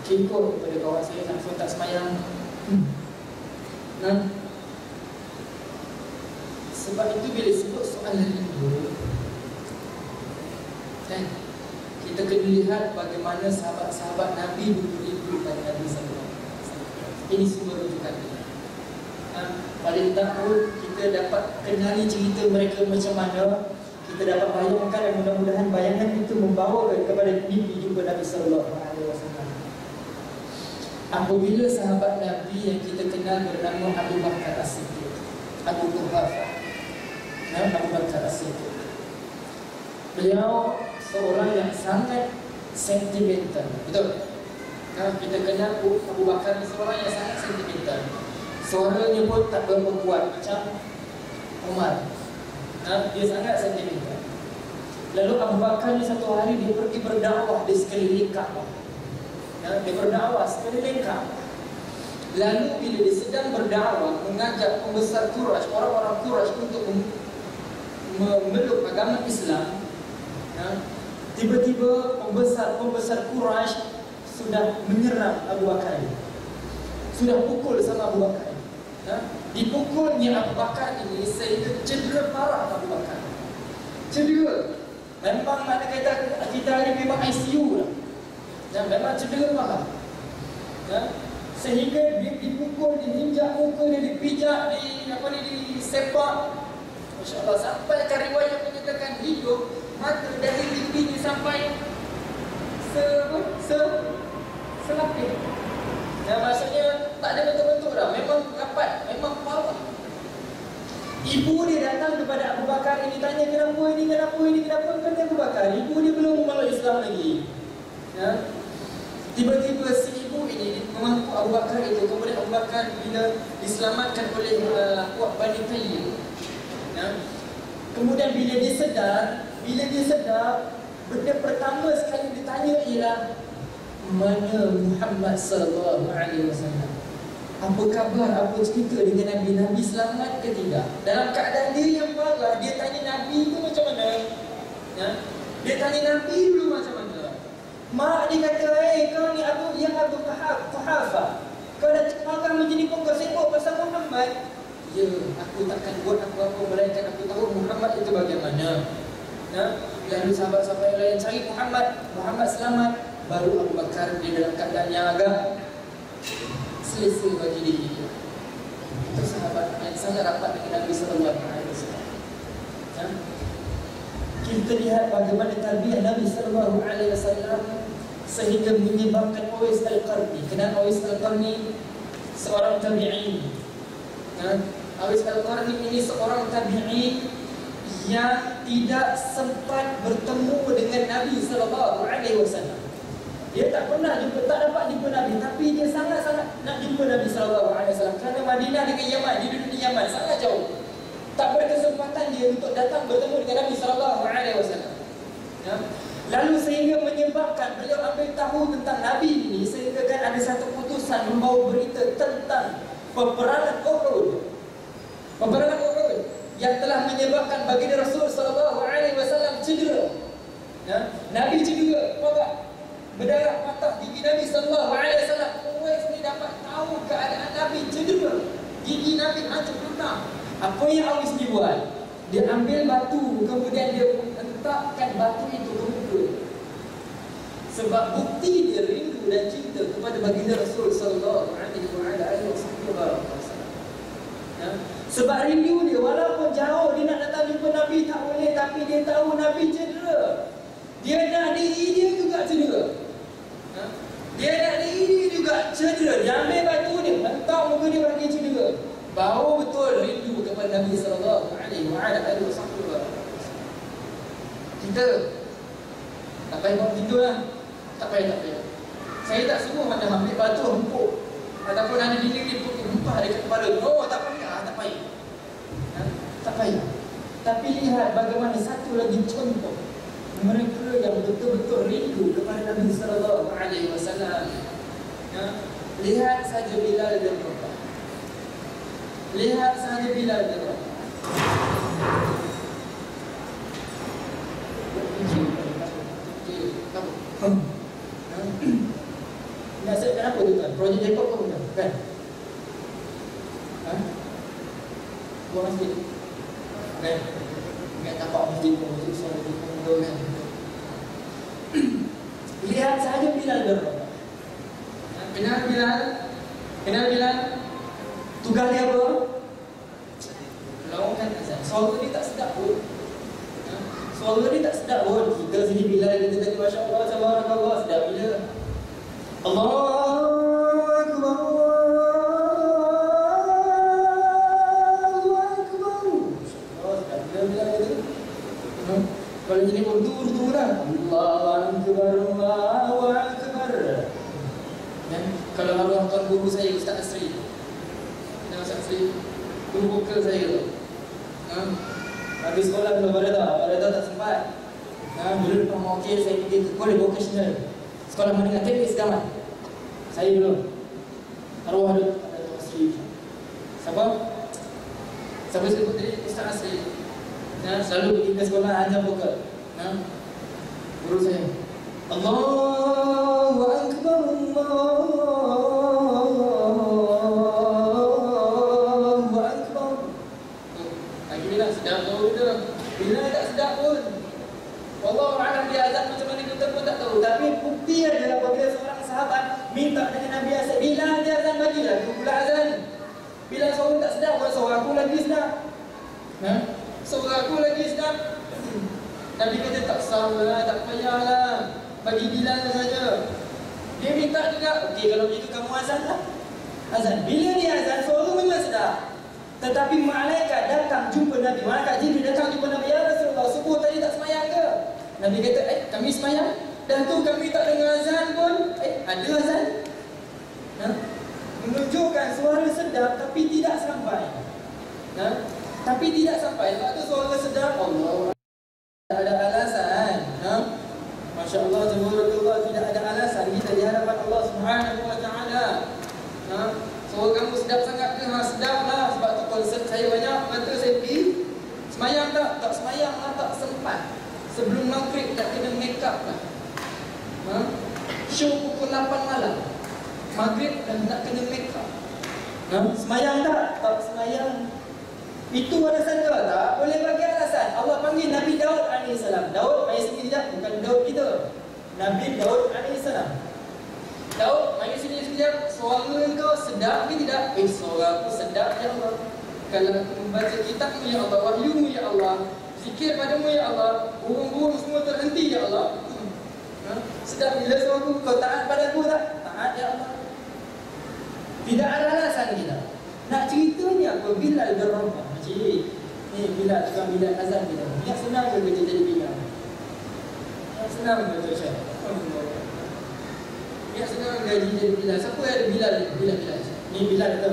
Okey kot kepada kawan saya langsung tak semayang. Sebab itu bila sebut soal rindu, kan? Kita kena lihat bagaimana sahabat-sahabat Nabi dulu rindu pada Nabi SAW. Ini semua rujukan kita. Paling tak pun kita dapat kenali cerita mereka macam mana. Kita dapat bayangkan dan mudah-mudahan bayangan itu membawa kepada mimpi jumpa Nabi SAW. Apabila sahabat Nabi yang kita kenal bernama Abu Bakar As-Siddiq, Abu Quhafah, Abu Bakar As-Siddiq, beliau seorang yang sangat sentimental. Betul? Kita kenal Abu Bakar ni seorang yang sangat sentimental. Suaranya pun tak berapa kuat macam Umar. Dia sangat sentimental. Lalu Abu Bakar ni satu hari dia pergi berdakwah di sekeliling Kaabah. Dia berdakwah sekeliling Kaabah. Lalu bila dia sedang berdakwah, mengajak pembesar Quraisy, orang-orang Quraisy untuk memeluk agama Islam, tiba-tiba pembesar Quraisy sudah menyerang Abu Bakar ini. Sudah pukul sama Abu Bakar ini. Dipukulnya Abu Bakar ini sehingga cedera parah Abu Bakar. Cedera. Memang mana kata kita ni memang ICU lah. Memang cedera parah. Sehingga dia dipukul, diinjak muka dia, dipijak, disepak. Masya Allah, sampai ke riwayat menyatakan hidup mata dari pipinya sampai selapis. Maksudnya tak ada bentuk-bentuk dah. Memang rapat, memang parah. Ibu dia datang kepada Abu Bakar ini, tanya kenapa ini, kenapa kata Abu Bakar. Ibu dia belum memeluk Islam lagi. Tiba-tiba si ibu ini memangku Abu Bakar itu. Kemudian Abu Bakar bila diselamatkan oleh Bani Tayyib, kemudian bila dia sedar, benda pertama sekali ditanya ialah mana Muhammad sallallahu alaihi wasallam. Apa khabar, apa cerita dengan Nabi? Nabi selamat ke tidak? Dalam keadaan dia yang parah, dia tanya Nabi itu macam mana? Dia tanya Nabi dulu macam mana? Mak dia kata, kau ni Abu Quhafah, kau dah makan menjadi pun kau sibuk pasal Muhammad. Ya, aku takkan buat apa-apa melainkan aku tahu Muhammad itu bagaimana. Lalu sahabat-sahabat yang lain cari Muhammad selamat. Baru Abu Bakar dia dalam keadaan yang agak selesa bagi diri dia. Itu sahabat yang sangat rapat dengan Nabi sallallahu alaihi wasallam. Kita lihat bagaimana tarbiyah Nabi sallallahu alaihi wasallam sehingga menyebabkan Uwais Al-Qarni. Kenapa Uwais Al-Qarni? Seorang tabi'in. Uwais Al-Qarni ini seorang tabi'in yang tidak sempat bertemu dengan Nabi sallallahu alaihi wasallam. Dia tak pernah jumpa, tak dapat jumpa Nabi, tapi dia sangat-sangat nak jumpa Nabi sallallahu alaihi wasallam. Kerana Madinah dengan Yaman, dia duduk di Yaman, sangat jauh. Tak berkesempatan dia untuk datang bertemu dengan Nabi sallallahu alaihi wasallam. Lalu sehingga menyebabkan beliau ambil tahu tentang Nabi ini, sehingga kan ada satu putusan membawa berita tentang peperangan Uhud. Peperangan Uhud yang telah menyebabkan baginda Rasul sallallahu alaihi wasallam cedera. Nabi cedera, berdarah patah gigi Nabi sallallahu alaihi wasallam. Uwais ni dapat tahu keadaan Nabi cedera, gigi Nabi hancur patah. Apa yang Uwais ni buat? Dia ambil batu, kemudian dia letakkan batu itu ke muka. Sebab bukti dia rindu dan cinta kepada baginda Rasul sallallahu alaihi wasallam. Sebab rindu dia, walaupun jauh dia nak datang jumpa Nabi tak boleh, tapi dia tahu Nabi cedera. Dia nak diri dia juga cedera. Dia nak diri dia juga cedera. Dia ambil batu dia, letak muka dia bagi cedera. Bahawa betul rindu kepada Nabi sallallahu alaihi wasallam. Kita tak payah buat tidur lah. Tak payah. Saya tak suruh mana ambil batu hempuk ataupun ada dinding hempah dekat kepala. Oh, tak payah. Tak payah. Tapi lihat bagaimana satu lagi contoh mereka yang betul-betul rindu kepada Nabi sallallahu alaihi wasallam. Lihat saja Bilal dan Rabah. Lihat saja Bilal dan Rabah. Nasihat kenapa tu kan? Projek Jacob ke bukan? Kan? Buat masjid? Kan? Ingat tapak masjid pun, masjid suara di punggung kan? Lihat saja Bilal dan Rabah. Kenal Bilal? Tugas dia apa? Laungkan azan. Suara dia tak sedap pun. Suara dia tak sedap pun. Kita sini Bilal, kita tadi Masya Allah, Tabarakallah, sedap bila Allahu Akbar, Allahu Akbar. Oh, sedap bila Bilal itu. Kalau jadi tur lah. Allahu Akbar, Allahu Akbar. Kalau arwah tuan guru saya Ustaz Asri, Ustaz Asri, guru vokal saya tu, habis sekolah belum pada tak sempat. Dulu depan mewakil saya pergi ke College Vocational, sekolah menengah teknik segamat. Saya belum. Arwah ada Tuan Asri. Siapa sebut tadi? Ustaz Asri. Selalu pergi ke sekolah ajar vokal. Guru saya. Allahu Akbar, Allahu Akbar. Lagi bila sedap tahu dia. Bila tak sedap pun. Wallahu a'lam dia azan macam mana kita pun tak tahu. Tapi bukti adalah apabila seorang sahabat minta dengan Nabi azan, bila dia azan bagilah dia pula azan. Bila seorang tak sedap, seorang aku lagi sedap. Seorang aku lagi sedap. Nabi kata tak salah, tak payahlah, bagi Bilal saja. Dia minta juga, okey kalau begitu kamu azan lah. Azan. Bila dia azan, suara memang sedap. Tetapi malaikat datang jumpa Nabi. Malaikat Jibril datang jumpa Nabi. Ya Rasulullah, subuh tadi tak semayang ke? Nabi kata, kami semayang. Dan tu kami tak dengar azan pun. Ada azan. Menunjukkan suara sedap tapi tidak sampai. Tapi tidak sampai. Sebab tu suara sedap, Allah, tak ada alasan. Masya Allah, Tabarakallah, tidak ada alasan kita di hadapan Allah Subhanahu wa ta'ala. Suara kamu sedap sangat ke? Sedap lah. Sebab tu konsert saya banyak, kata saya pergi semayang tak? Tak semayang lah, tak sempat. Sebelum maghrib tak kena make up lah. Show pukul 8 malam, maghrib dah nak kena make up. Semayang tak? Tak semayang. Itu alasan ke? Tak boleh bagi alasan. Allah panggil Nabi Daud AS. Nabi Daud alaihissalam. Daud, mari sini sekejap. Suara kau sedap ke tidak? Suara aku sedap ya Allah. Kalau aku membaca kitab-Mu ya Allah, wahyu-Mu ya Allah, zikir padamu ya Allah, burung-burung semua terhenti ya Allah. Sedap bila suaraku. Kau taat padaku tak? Taat ya Allah. Tidak ada alasan kita. Nak ceritanya apa? Bilal bin Rabah. Cik, ni Bilal, tukang Bilal azan kita. Yang senang ke kerja jadi Bilal? Yang senang ke tu Syed? Yang senang gaji jadi Bilal. Siapa yang ada Bilal? Bilal. Ni Bilal tu.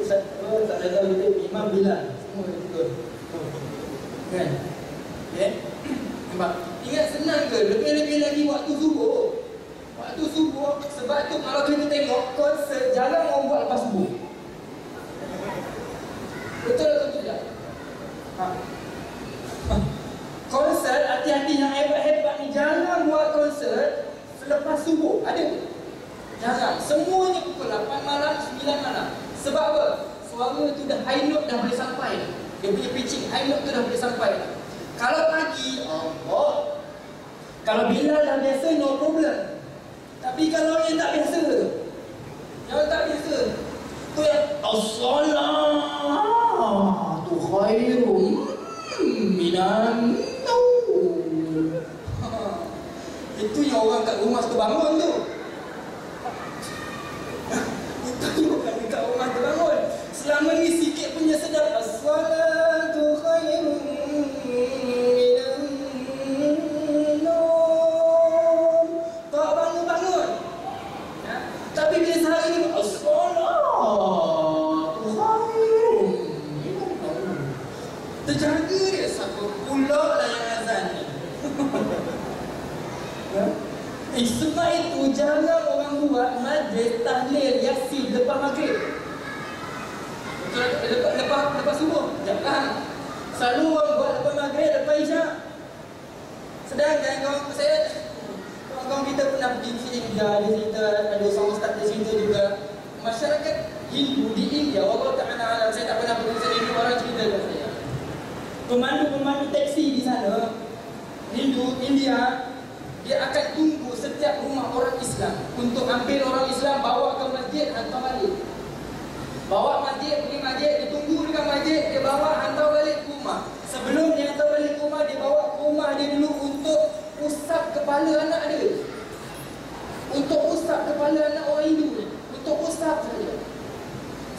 Tak ada tahu kita Imam Bilal. Semua betul. Kan? Ya? Nampak? Ingat senang ke? Lebih-lebih lagi waktu subuh. Waktu subuh, sebab tu kalau kita tengok konsert jarang orang buat lepas subuh. Betul atau tidak? Konsert, hati-hati yang hebat-hebat ni jarang buat konsert selepas subuh. Ada ke? Jarang. Semuanya pukul 8 malam, 9 malam. Sebab apa? Suara tu dah high note dah boleh sampai. Dia punya pitching high note tu dah boleh sampai. Kalau pagi, Allah. Kalau Bilal dah biasa, no problem. Tapi kalau yang tak biasa tu, yang tak biasa tu yang as-salatu khairun minan naum. Itu yang orang kat rumah suka bangun tu. Itu yang orang kat rumah tu bangun. Selama ni sikit punya sedap. As-salatu khairun minan naum. Tak bangun-bangun. Tapi bila sehari ni as-salatu khairun minan naum. Terjaga dia. Siapa pula lah yang azan ni? Sebab itu jarang orang buat majlis tahlil yasin lepas maghrib. Lepas subuh. Jangan. Selalu orang buat lepas maghrib, lepas isyak. Sedangkan kawan saya, kawan kita pernah pergi ke India, dia cerita, ada seorang ustaz dia cerita juga, masyarakat Hindu di India, Allah Ta'ala alam, saya tak pernah pergi ke Hindu, orang cerita kat saya. Pemandu teksi di sana, Hindu, India, dia akan tunggu setiap rumah orang Islam untuk ambil orang Islam, bawa ke masjid, hantar balik. Bawa masjid, pergi masjid, dia tunggu dekat masjid, dia bawa, hantar balik ke rumah. Sebelum dia hantar balik ke rumah, dia bawa ke rumah dia dulu untuk usap kepala anak dia. Untuk usap kepala anak orang Hindu ni. Untuk usap saja.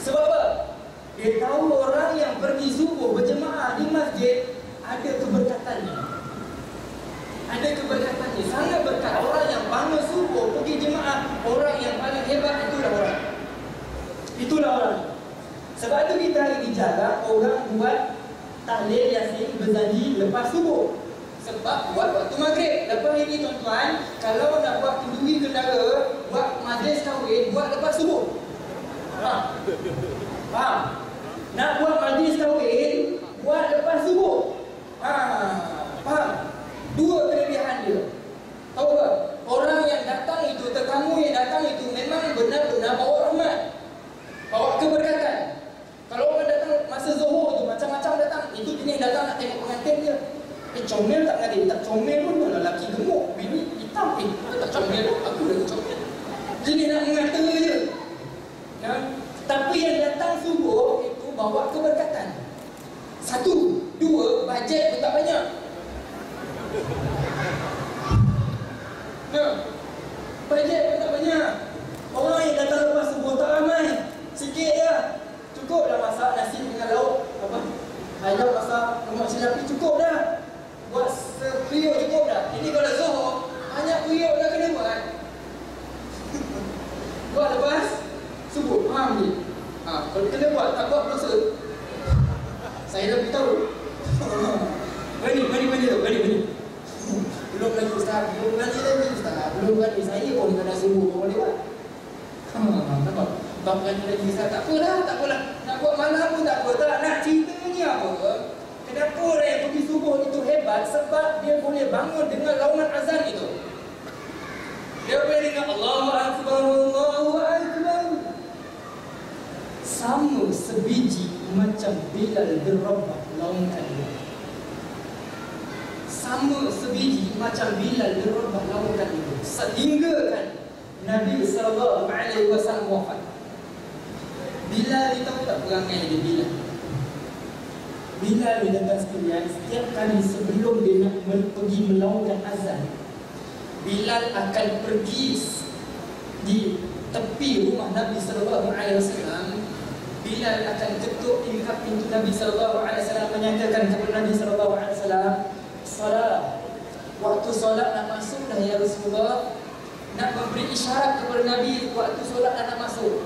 Sebab apa? Dia tahu orang yang pergi subuh berjemaah di masjid ada keberkatannya. Ada keberkatannya. Sangat berkat. Orang yang bangun subuh pergi jemaah, orang yang paling hebat itulah orang. Itulah orang. Sebab itu kita hari ni jarang orang buat tahlil yasin berzanji lepas subuh. Sebab buat waktu maghrib. Lepas ini tuan-tuan, kalau nak buat kenduri kendara, buat majlis kahwin, buat lepas subuh. Faham? Nak buat majlis kahwin, buat lepas subuh. Faham? Dua kelebihan dia. Tahu tak? Orang yang datang itu, tetamu yang datang itu memang benar-benar bawa rahmat, bawa keberkatan. Kalau orang datang masa Zuhur tu macam-macam datang, itu jenis datang nak tengok pengantin dia. Comel tak ada, tak comel pun lah, lelaki gemuk, bini hitam, tak comel pun, aku dah comel. Jenis nak mengata je. Tapi yang datang subuh itu bawa keberkatan. Satu, dua, bajet pun tak banyak. Bajet pun tak banyak. Orang yang datang lepas subuh tak ramai, sikit je. Cukup dah masak nasi dengan lauk ayam, masak lemak cili api, cukup dah. Buat periuk cukup dah. Ini kalau Zuhur, banyak periuk dah kena buat. Buat lepas subuh, faham ni? Kalau kena buat, tak buat berdosa. Saya dah beritahu. Bani tu, bani. Belum lagi Ustaz, belum lagi saya pun kena subuh pun boleh buat. Nampak? Tak berani lagi Ustaz, tak apalah. Nak buat malam pun tak apa. Tak nak cerita ni apa? Kenapa orang yang pergi subuh itu hebat? Sebab dia boleh bangun dengan laungan azan itu. Dia boleh dengar Allahu Akbar, Allahu Akbar. Sama sebiji macam Bilal bin Rabah laungan dia. Sama sama sebiji macam Bilal bin Rabah lakukan itu. Sehingga kan Nabi sallallahu alaihi wasallam wafat. Bilal ni tahu tak perangai dia Bilal? Bilal ni datang sekalian, setiap kali sebelum dia nak pergi melakukan azan, Bilal akan pergi di tepi rumah Nabi sallallahu alaihi wasallam. Bilal akan ketuk pintu Nabi sallallahu alaihi wasallam, menyatakan kepada Nabi sallallahu alaihi wasallam, "Salat. Waktu solat nak masuk dah ya Rasulullah." Nak memberi isyarat kepada Nabi waktu solat nak masuk.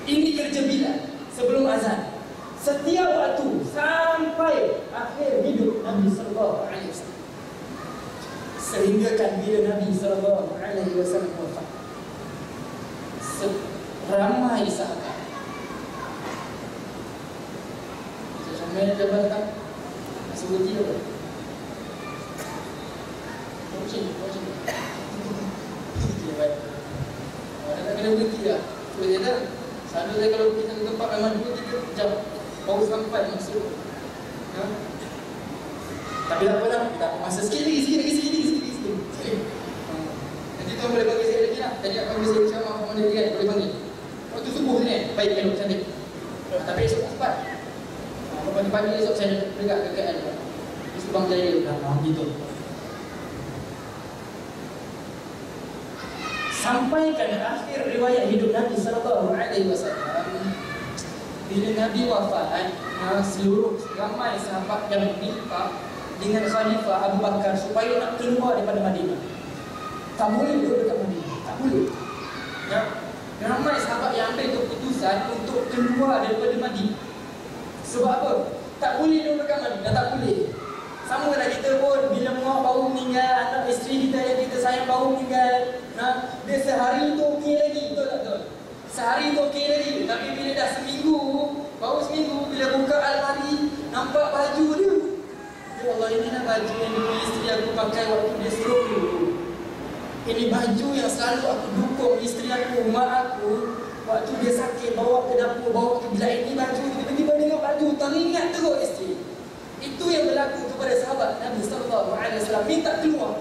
Ini kerja Bilal sebelum azan. Setiap waktu sampai akhir hidup Nabi sallallahu alaihi wasallam. Sehingga kan bila Nabi sallallahu alaihi wasallam wafat, ramai sahabat. Saya jabatan sebut dia apa? Mungkin. Okey, baik. Ada kena berhenti dah. Boleh dah. Selalu saya kalau pergi satu tempat memang 2-3 jam baru sampai masuk. Ya. Tapi tak apalah, kita masa sikit lagi. Nanti tuan boleh panggil saya lagi lah. Tadi akan boleh saya bersama Muhammad Rian, boleh panggil. Waktu subuh ni, baik elok cantik. Tapi esok cepat. Pagi-pagi esok saya dekat KL. Di Subang Jaya dah, gitu. Sampai ke akhir riwayat hidup Nabi sallallahu alaihi wasallam, bila Nabi wafat, seluruh ramai sahabat yang minta dengan Khalifah Abu Bakar supaya nak keluar daripada Madinah. Tak boleh duduk dekat Madinah, tak boleh. Ya, ramai sahabat yang ambil keputusan untuk keluar daripada Madinah. Sebab apa? Tak boleh duduk dekat Madinah, tak boleh. Sama lah kita pun, bila mak baru meninggal, anak isteri kita yang kita sayang baru meninggal, dia sehari tu okey lagi, betul tak betul? Sehari tu okey lagi, tapi bila dah seminggu, baru seminggu, bila buka almari, nampak baju dia. Ya Allah, ini lah baju yang dulu isteri aku pakai waktu dia stroke dulu. Ini baju yang selalu aku dukung isteri aku, mak aku, waktu dia sakit, bawa ke dapur, bawa ke bilik. Ini baju, tiba-tiba dengar baju, teringat terus isteri. Itu yang berlaku kepada sahabat Nabi sallallahu alaihi wasallam, minta keluar,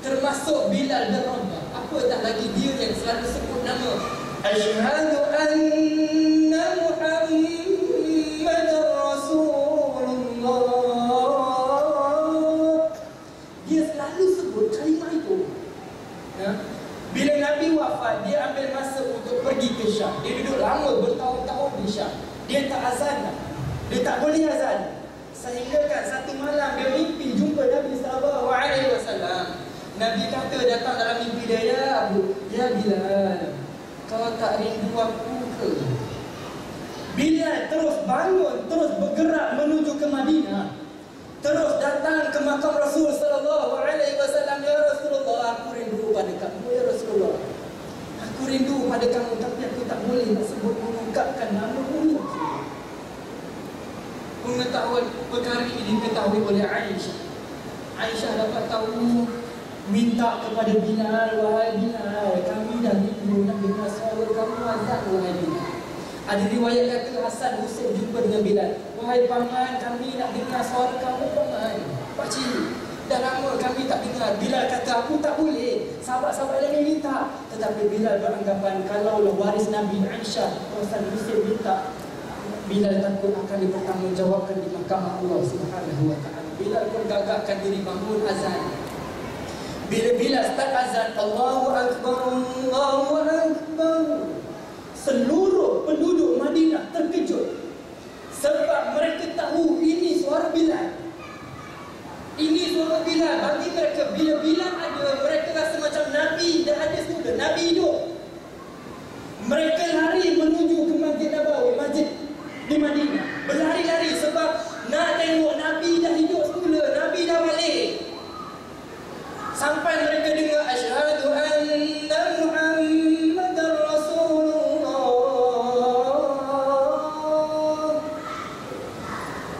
termasuk Bilal bin Rabah. Apa tak lagi dia yang selalu sebut nama Asyhadu anna Muhammadar Rasulullah. Dia selalu sebut kalimah itu. Ya? Bila Nabi wafat, dia ambil masa untuk pergi ke Syam. Dia duduk lama, bertahun-tahun di Syam. Dia tak azan, dia tak boleh azan. Sehingga kan satu malam dia mimpi jumpa Nabi sallallahu alaihi wasallam. Nabi kata datang dalam mimpi dia, ya Bilal, kau tak rindu aku ke? Bilal terus bangun, terus bergerak menuju ke Madinah. Terus datang ke makam Rasul sallallahu alaihi wasallam. Ya Rasulullah, aku rindu pada kamu ya Rasulullah. Aku rindu pada kamu, tapi aku tak boleh nak sebut mengungkapkan nama-Mu. Pengetahuan perkara ini diketahui oleh Aisyah. Aisyah dapat tahu, minta kepada Bilal, wahai Bilal, kami dah rindu nak dengar suara kamu azan, wahai Bilal. Ada riwayat kata Hasan Husain jumpa dengan Bilal, wahai paman, kami nak dengar suara kamu paman. Pakcik, dah lama kami tak dengar. Bilal kata, aku tak boleh, sahabat-sahabat lain minta. Tetapi Bilal beranggapan kalaulah waris Nabi Aisyah, Hasan Husain minta, Bilal takut akan dipertanggungjawabkan di mahkamah Allah Subhanahu wa taala. Bilal pun gagakkan diri bangun azan. Bila Bilal start azan, Allahu Akbar, Allahu Akbar, seluruh penduduk Madinah terkejut. Sebab mereka tahu ini suara Bilal. Ini suara Bilal. Bagi mereka, bila Bilal ada, mereka rasa macam Nabi dah ada sudah, Nabi hidup. Mereka lari menuju ke Masjid Nabawi, masjid di Madinah, berlari-lari sebab nak tengok Nabi dah hidup semula, Nabi dah balik. Sampai mereka dengar asyhadu anna Muhammadar Rasulullah.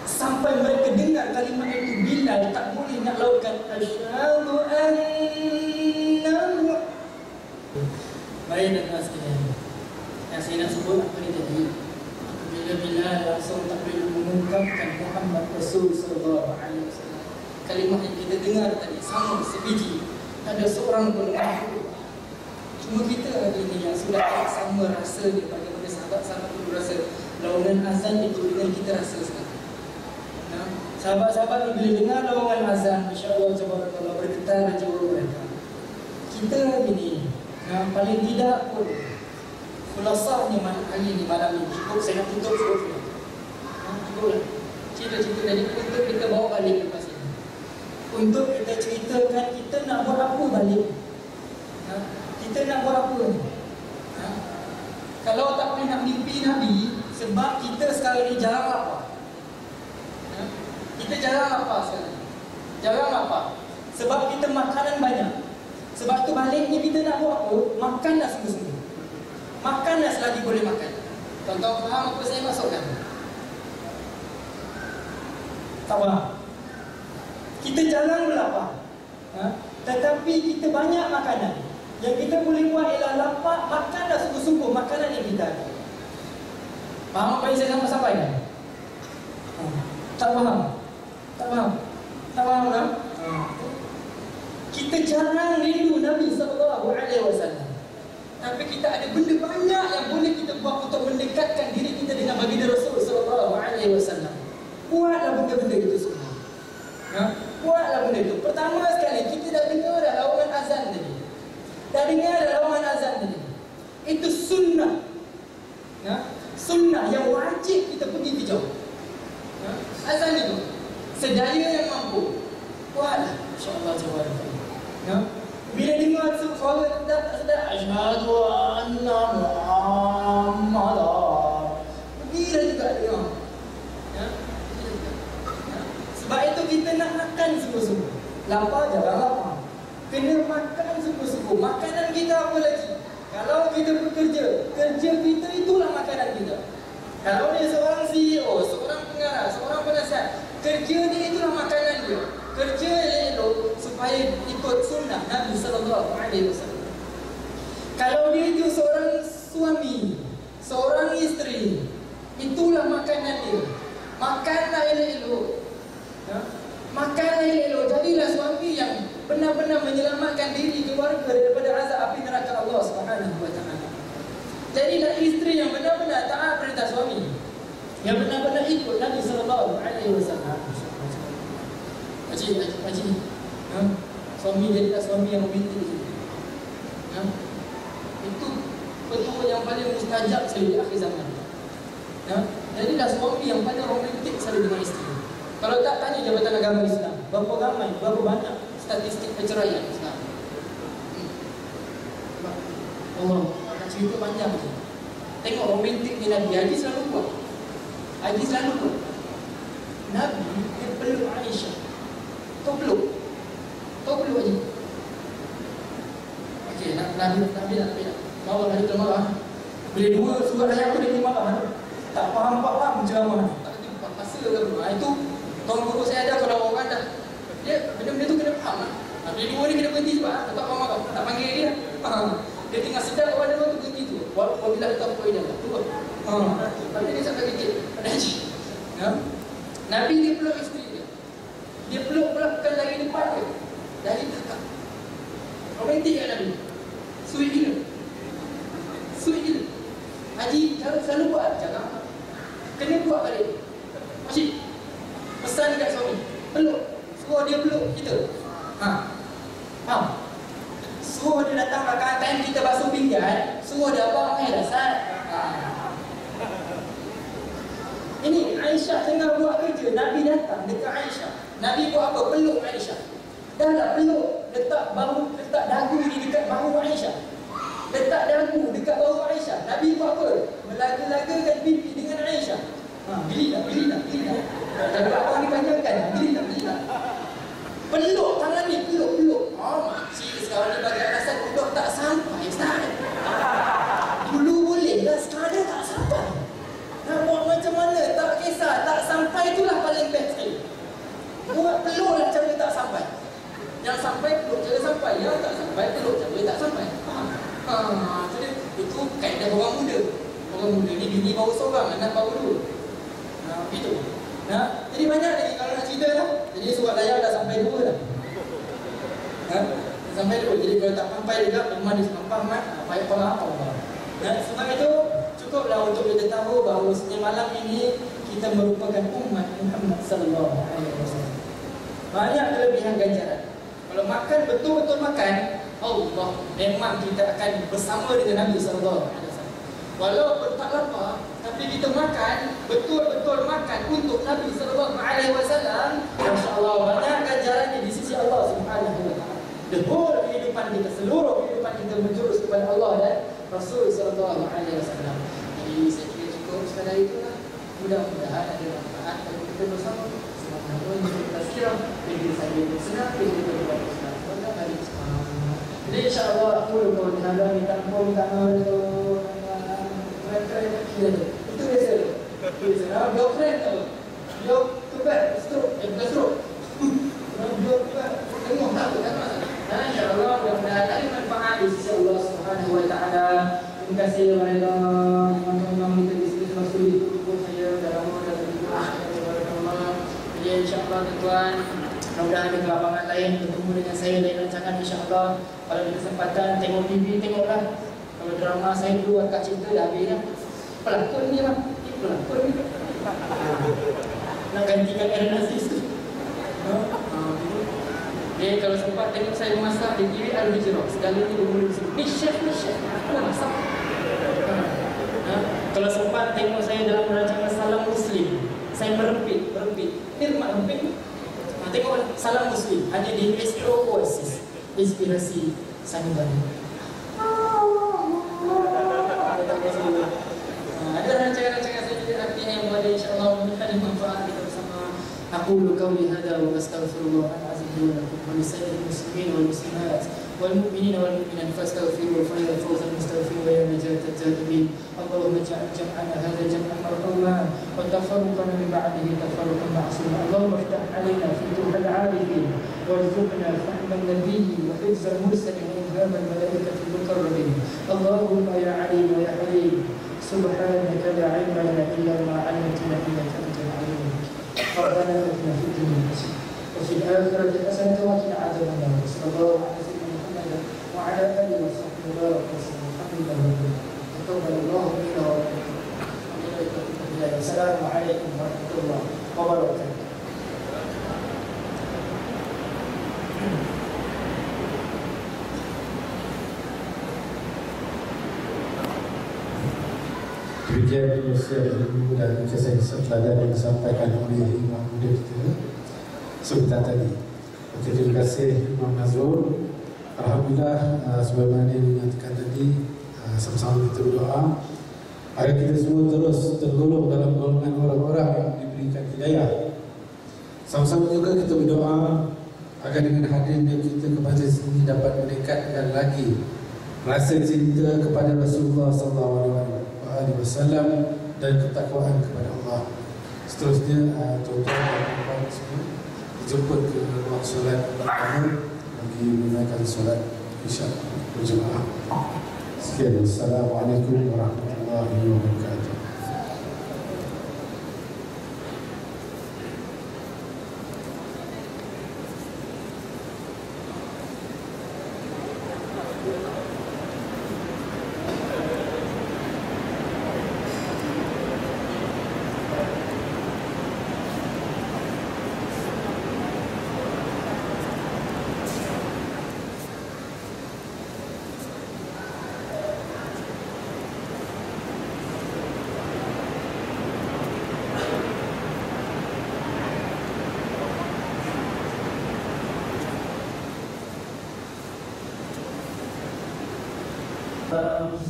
Sampai mereka dengar kalimat itu, Bilal tak boleh nak lakukan asyhadu anna Muhammad. Baik dan sekalian, yang saya nak sebut apa ni tadi, Bilal langsung tak boleh mengungkapkan Muhammad Rasul sallallahu alaihi wasallam. Kalimah yang kita dengar tadi sama sebiji, tak ada seorang pun mampu. Cuma kita hari ini yang sudah sama rasa daripada sahabat-sahabat dulu rasa lawangan azan itu dengan kita rasa sekarang. Sahabat-sahabat ni bila dengar lawangan azan, insya-Allah subhanallah bergetar jiwa mereka. Kita hari ini paling tidak pun khulasahnya hari ini malam ini cukup saya nak tutup cukup. Cukuplah. Cerita-cerita dari untuk kita bawa balik lepas ini. Untuk kita ceritakan kita nak buat apa balik. Kita nak buat apa ni? Kalau tak boleh nak mimpi Nabi, sebab kita sekarang ni jarang lapar. Kita jarang lapar sekarang. Jarang lapar. Sebab kita makanan banyak. Sebab tu baliknya kita nak buat apa? Makanlah sungguh-sungguh. Makanlah selagi boleh makan. Tuan-tuan faham apa saya maksudkan? Tak faham? Kita jarang berlapar. Tetapi kita banyak makanan. Yang kita boleh buat ialah lapar, makanlah sungguh-sungguh makanan yang kita ada. Faham apa yang saya nak sampaikan? Tak faham? Tak faham? Tak faham kan? Kita jarang rindu Nabi SAW. Tapi kita ada benda banyak yang boleh kita buat untuk mendekatkan diri kita dengan baginda Rasul SAW. Buatlah benda-benda itu semua. Buatlah benda itu. Pertama sekali, kita dah dengar dah lawangan azan tadi. Dah dengar dah lawangan azan tadi. Itu sunnah. Sunnah yang wajib kita pergi kejauh. Azan itu sedaya yang mampu. Buatlah. InsyaAllah jawab. Bila dengar suara tak sedap, asyhadu anna Muhammadan. Pergilah juga dengar. Sebab itu kita nak makan sungguh-sungguh. Lapar jangan lapar. Kena makan sungguh-sungguh. Makanan kita apa lagi? Kalau kita bekerja, kerja kita itulah makanan kita. Kalau dia seorang CEO, seorang pengarah, seorang penasihat, kerja dia itulah makanan dia. Kerja yang elok supaya ikut sunnah Nabi SAW. Kalau dia itu seorang suami, seorang isteri, itulah makanan dia. Makanlah elok-elok. Makanlah elok. Jadilah suami yang benar-benar menyelamatkan diri keluarga daripada azab api neraka Allah SWT. Jadilah isteri yang benar-benar taat perintah suami, yang benar-benar ikut Nabi SAW. Pakcik, suami jadilah suami yang romantik. Itu petua yang paling mustajab sekali di akhir zaman. Jadilah suami yang paling romantik sekali dengan isteri. Kalau tak, tanya Jabatan Agama Islam, berapa ramai, berapa banyak statistik perceraian sekarang. Allah, nak cerita panjang je. Tengok romantiknya Nabi. Haji selalu buat. Nabi, dia peluk Aisyah. Kau peluk Haji. Okey, Nabi nak bawa Haji ke marah. Bila dua surat ayat tu dia marah. Tak faham ceramah. Tak kerti masa ke apa. Itu tuan guru saya ada kalau orang dah dia benda-benda tu kena faham lah. Bila dua ni kena berhenti sebab tak faham apa. Tak panggil dia. Dia tinggal sedar kepada orang tu berhenti tu. Walaupun bila dia tahu faedah tu. Tapi dia sampai kecil pada Haji. Nabi dia peluk isteri dia. Dia peluk pula bukan dari depan dia, dari belakang. Romantik kan Nabi? Sweet gila. Haji selalu buat. Jangan. Kena buat balik. Masih pesan dekat suami, peluk. Suruh dia peluk kita. Faham? Suruh dia datang belakang, time kita basuh pinggan, suruh dia abang dasar. Ini Aisyah tengah buat kerja, Nabi datang dekat Aisyah. Nabi buat apa? Peluk Aisyah. Dah lah peluk, letak dagu ni dekat bahu Aisyah. Letak dagu dekat bahu Aisyah. Nabi buat apa? Melaga-lagakan pipi dengan Aisyah. Bila. Kalau abang ni panjangkan, bila. Peluk tangan ni, peluk. Makcik sekarang ni bagi alasan duduk tak sampai, Ustaz. Dulu boleh lah, sekarang tak sampai. Nak buat macam mana? Tak kisah, tak sampai itulah paling best sekali. Buat peluk lah cara tak sampai. Yang sampai peluk cara sampai, yang tak sampai peluk cara tak sampai. Jadi itu kaedah orang muda. Orang muda ni bini baru seorang, anak baru dua. Itu. Jadi banyak lagi kalau nak cerita lah. Jadi surat layar dah sampai 2 dah. sampai dulu. Jadi kalau tak sampai juga memang disampah mat payah apa. Dan sebab itu cukuplah untuk kita tahu bahawa setiap malam ini kita merupakan umat Muhammad sallallahu alaihi wasallam. Banyak kelebihan ganjaran. Kalau makan betul-betul makan, Allah memang kita akan bersama dengan Nabi sallallahu alaihi wasallam. Walaupun tak lapar, tapi kita makan betul-betul makan untuk Nabi sallallahu alaihi wasallam, insya-Allah banyak ganjarannya di sisi Allah Subhanahu wa taala. The whole kehidupan kita, seluruh kehidupan kita menjurus kepada Allah dan Rasul sallallahu alaihi wasallam. Jadi saya kira cukup sekadar itulah. Mudah-mudahan ada manfaat bagi kita bersama. Semoga kita sekiranya diri saya bersenang, diri kita bersenang. Semoga hari semangat. Jadi insya-Allah aku kalau ada minta ampun tangan itu mereka yang kira itu biasa. Biasa. Blok friend tu. Blok tu kan, stroke, stroke. Blok kan, tengok tak tu kan. Dan insya-Allah mudah-mudahan ada manfaat di sisi Allah Subhanahu wa taala. Terima kasih kepada teman-teman kita di sini masih ikut saya dalam modal Allah. Jadi insya-Allah tuan, mudah-mudahan ada kelapangan lain bertemu dengan saya lain rancangan insya-Allah. Kalau ada kesempatan tengok TV, tengoklah. Kalau drama saya dulu Akak Cinta dah habis dah. Pelakon ni lah. Pelakon ni. Nak gantikan Aaron Aziz tu. Jadi kalau sempat tengok saya masak di TV Al-Hijrah, segalanya bermula di sini. Ni chef. Aku masak. Kalau sempat tengok saya dalam rancangan Salam Muslim, saya merempit. Ni rumah rempit. Tengok Salam Muslim hanya di Astro Oasis, inspirasi sanubari. Ada rancangan-rancangan saya juga nantinya yang boleh insya-Allah memberikan manfaat kita bersama. Aqulu qawli hadza wa astaghfirullah al-azim li wa lakum wa lisa'iril muslimin wal muslimat wal mu'minina wal mu'minat fastaghfiruhu fa innahu fawzul mustaghfir wa najatul zalimin. Allahumma ij'al jam'ana hadza jam'an marhuma wa tafarruqana min ba'dihi tafarruqan ma'suma. Allahumma iftah 'alaina futuhal 'arifin warzuqna fahman nabiyyi wa hifzal mursalin wa ilhamal malaikati muqarrabin. Allahumma ya 'alim wa ya halim subhanaka la 'ilma lana illa ma 'allamtana innaka antal 'alim. ربنا آتنا في الدنيا حسنة وفي الآخرة حسنة وقنا عذاب النار. صلى الله على سيدنا محمد وعلى آله وصحبه وبارك وسلم. الحمد لله رب العالمين. تقبل الله منا ومنكم. السلام عليكم ورحمة الله وبركاته. Demikian usia ilmu dan kisah teladan yang disampaikan oleh Imam Muda kita sebentar tadi. Okey, terima kasih Imam Nazrul. Alhamdulillah, sebagaimana yang dinyatakan tadi, sama-sama kita berdoa agar kita semua terus tergolong dalam golongan orang-orang yang diberikan hidayah. Sama-sama juga kita berdoa agar dengan hadirnya kita ke majlis ini dapat meningkatkan lagi rasa cinta kepada Rasulullah SAW dan ketakwaan kepada Allah. Seterusnya tuan-tuan dan puan semua dijemput ke ruang solat pertama bagi menunaikan solat isya berjemaah. Sekian, Assalamualaikum warahmatullahi wabarakatuh.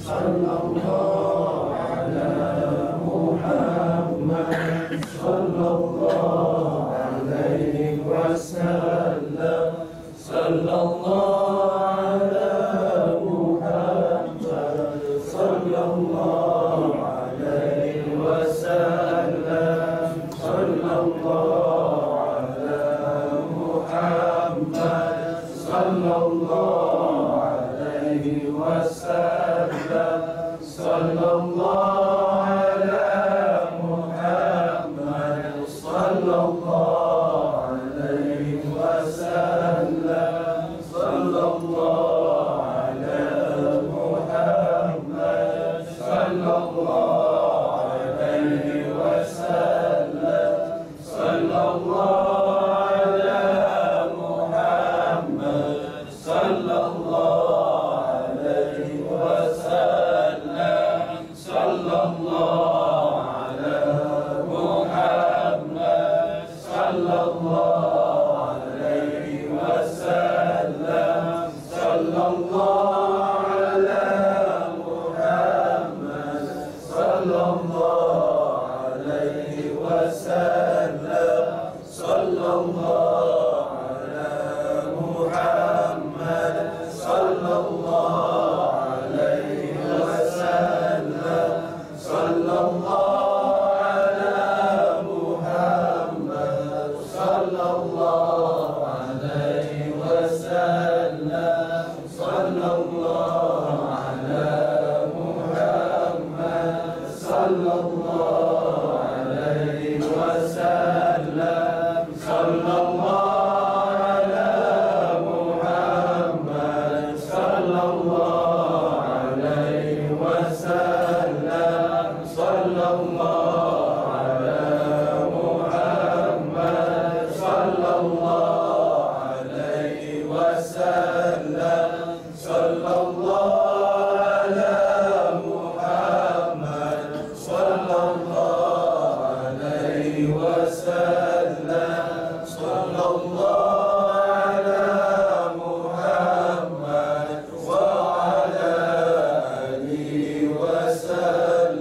Sallallahu ala Muhammad sallallahu alaihi wasallam. Sallallahu ala Muhammad sallallahu alaihi wasallam. Sallallahu ala Muhammad sallallahu alaihi wasallam. Sallallahu ala Muhammad sallallahu alaihi wasallam. Sallallahu sallallahu alaihi wasallam. Sallallahu ala Muhammad. Sallallahu alaihi wasallam. Sallallahu ala Muhammad wa ala alihi wasallam.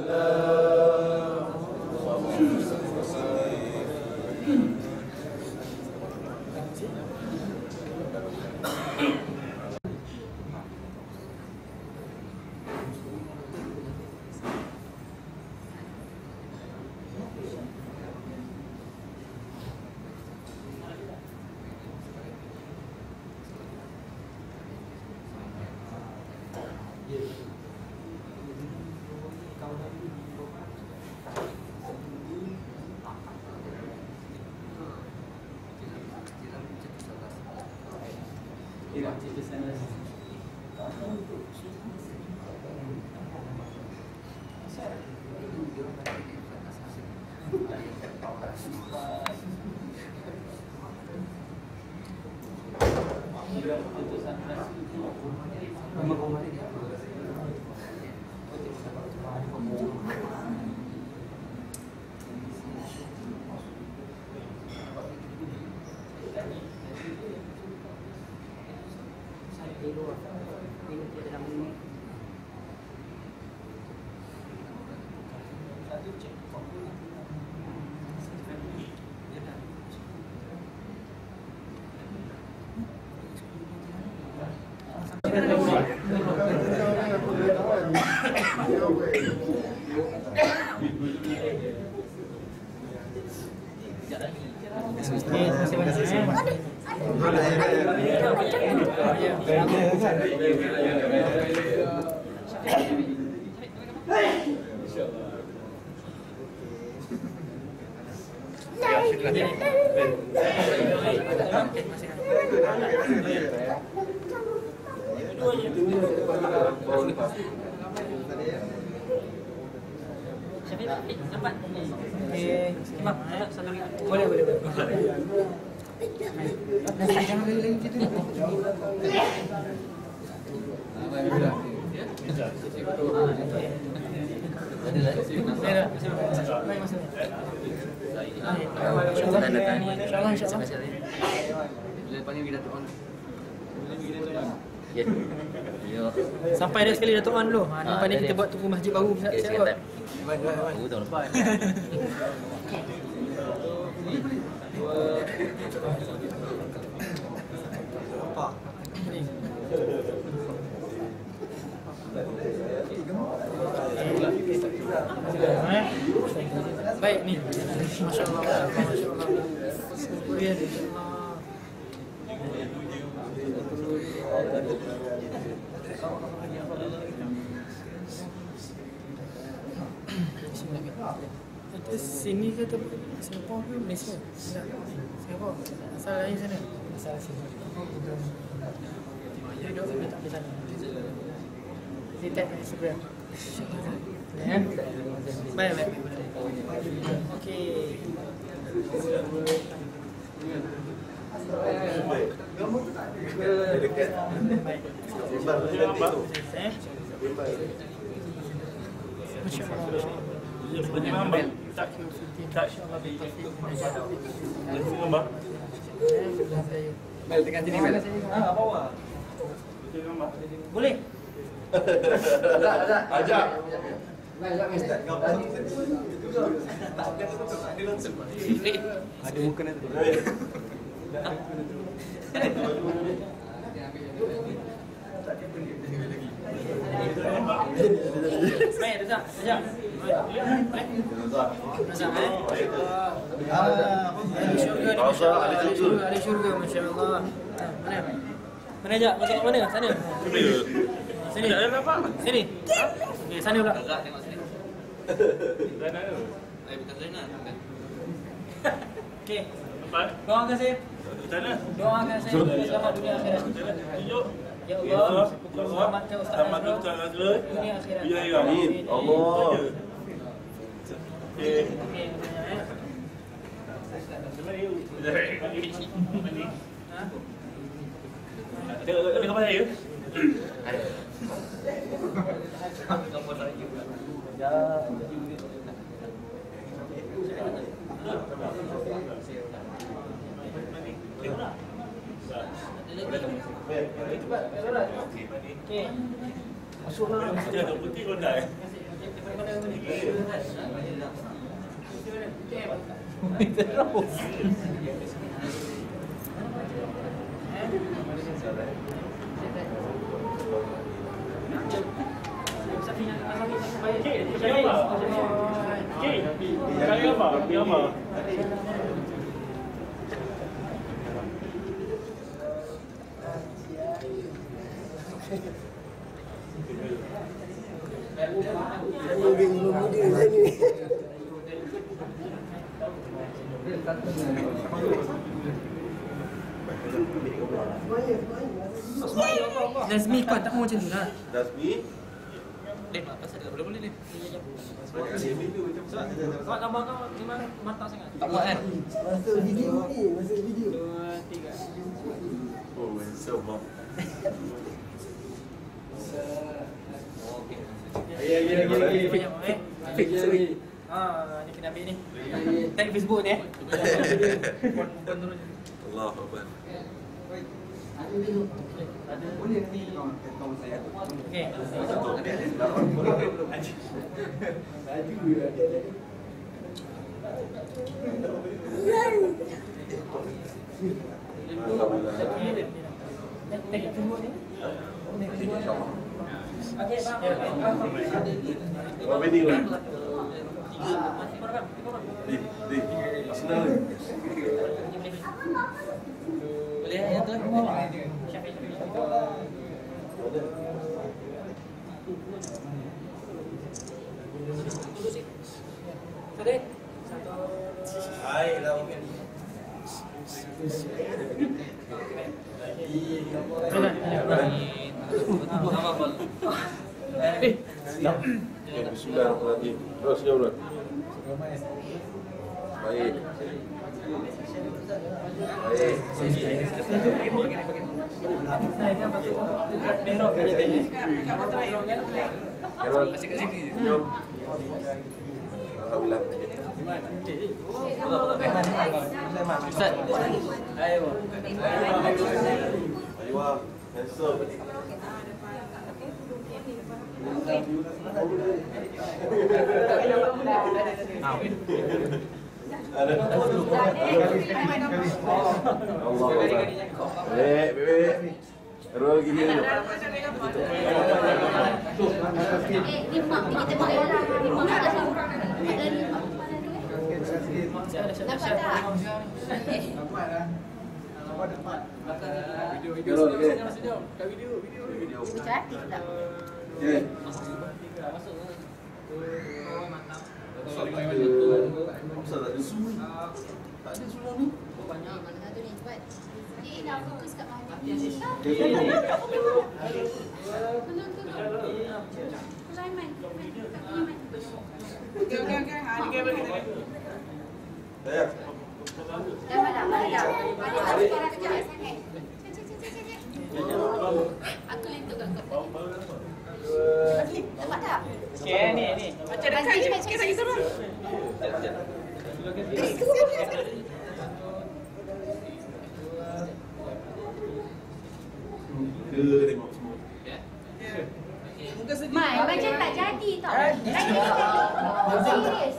Sampai ada sekali Datuk Wan dulu. Lepas ni kita buat tunggu masjid baru siap buat. Baru tahun depan. Baik ni. Masya-Allah. Masya-Allah. Kemudian sini ke tempat Singapura ke Malaysia? Singapura. Asal lain sana. Asal sini. Ya, dok saya tak di sana. Saya tag kat Instagram. Ya. Baik. Okey. Dekat. Mel tengah sini Mel. Bawa. Boleh? Ajak. Ada muka nanti. Baik, Razak. Ahli syurga, masya-Allah. Mana ajak? Kau tengok mana? Sana. Sini. Sini. Okey, sana pula. Tengok sini. Sana. Bukan Zainal. Okey. Doakan saya. Doakan saya selamat dunia akhirat. Ya Allah, selamatkan Ustaz Azrul dunia akhirat. Amin. Allah. Okey. Ada gambar saya? Gambar saya juga. Masuklah. Jangan putih kondai. Terus. Nazmi kau tak mau macam tu lah. Dasmi. Lin, pasal dia boleh Lin. Kau gambar kau memang mata sangat. Tak muat kan? Masa video ni, masa video. 2, 3. Oh, semua. Okey. Fix lagi. Ni kena ambil ni. Tag Facebook ni. Pon terus. Allah Akbar. Boleh nanti kau saya. Okey. Tag Facebook ni. Okey, bang. Apa video lah? Di. Senang ni. Boleh yang tu? Sedek. Hai, dah okey. Bismillahirrahmanirrahim. Terus jauh dah. Baik. Kasih kat sini. Alhamdulillah. Ustaz. Ayo. Ayuh, handsome. Allah. Bebek. Terus lagi dia. Ni mak kita mak ya. Ni mak tak tahu. Dapat tak? Video okey. Video cantik tak? Okey. Apa tak ada sunyi? Tak ada sunyi ni. Banyak mana satu ni buat. Dia nak fokus kat mana? Belum tu. Sulaiman. Okey. Saya. Dah malam. Ada sekarang kejap sangat. Aku lentuk kat kau. Dapat tak? Okey, ni. Macam dekat je. Sikit lagi turun. Tengok semua. Mai, macam tak jadi tau. Serius.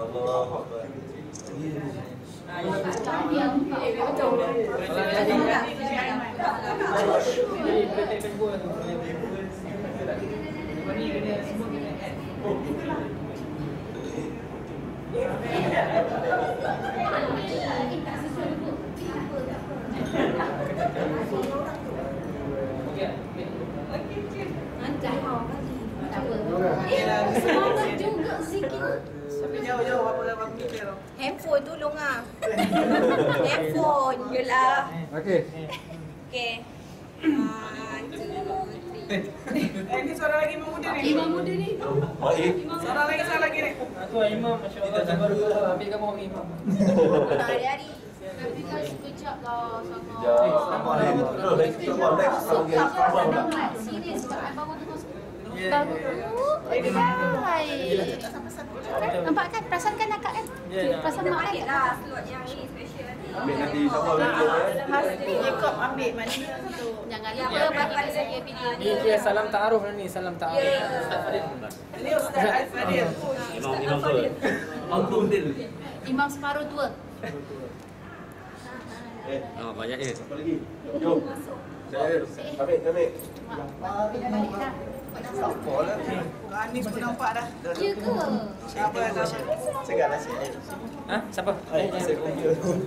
Allah Akbar. Semangat juga sikit. Jauh-jauh apa mikir. Handphone tolong ah. Handphone. Yelah. Okey. Okay. 1, 2, 3. Ini suara lagi Imam muda ni. Imam muda ni. Baik. Suara lagi saya lagi ni. Aku imam, masya-Allah. Baru ambil kamu orang imam. Hari-hari. Tapi kan sekejap lah sama. Nampak ni. Terus lagi keluar dah. Kalau dia keluar dah. Serius, baru terus. Ya. Baru hai. Nampak kan? Perasan kan akak kan? Perasan mak kan? Lah slot yang ni special ni. Ambil nanti sama video Jacob ambil mana tu. Jangan lupa bagi saya video ni. Ni dia salam ta'aruf ni, salam ta'aruf. Ini Ustaz Al-Fadil. Imam separuh tua. Oh, banyak je. Apa lagi? Jom. Saya ambil. Dah balik dah. Anis pun nampak dah. Ya ke? Siapa yang tahu? Segala saya. Ha? Siapa? Saya kumpul.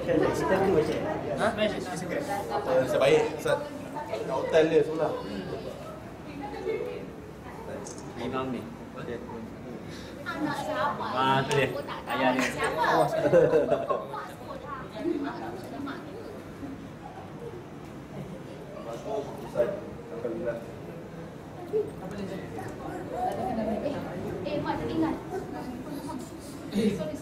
Kita dulu je. Ha? Sebaik Ustaz. Kat hotel dia sebelah. Imam ni. Anak siapa? Ah, tu dia. Aku tak tahu Ayah dia. anak siapa. Ustaz. Alhamdulillah. Mak tertinggal. Sorry.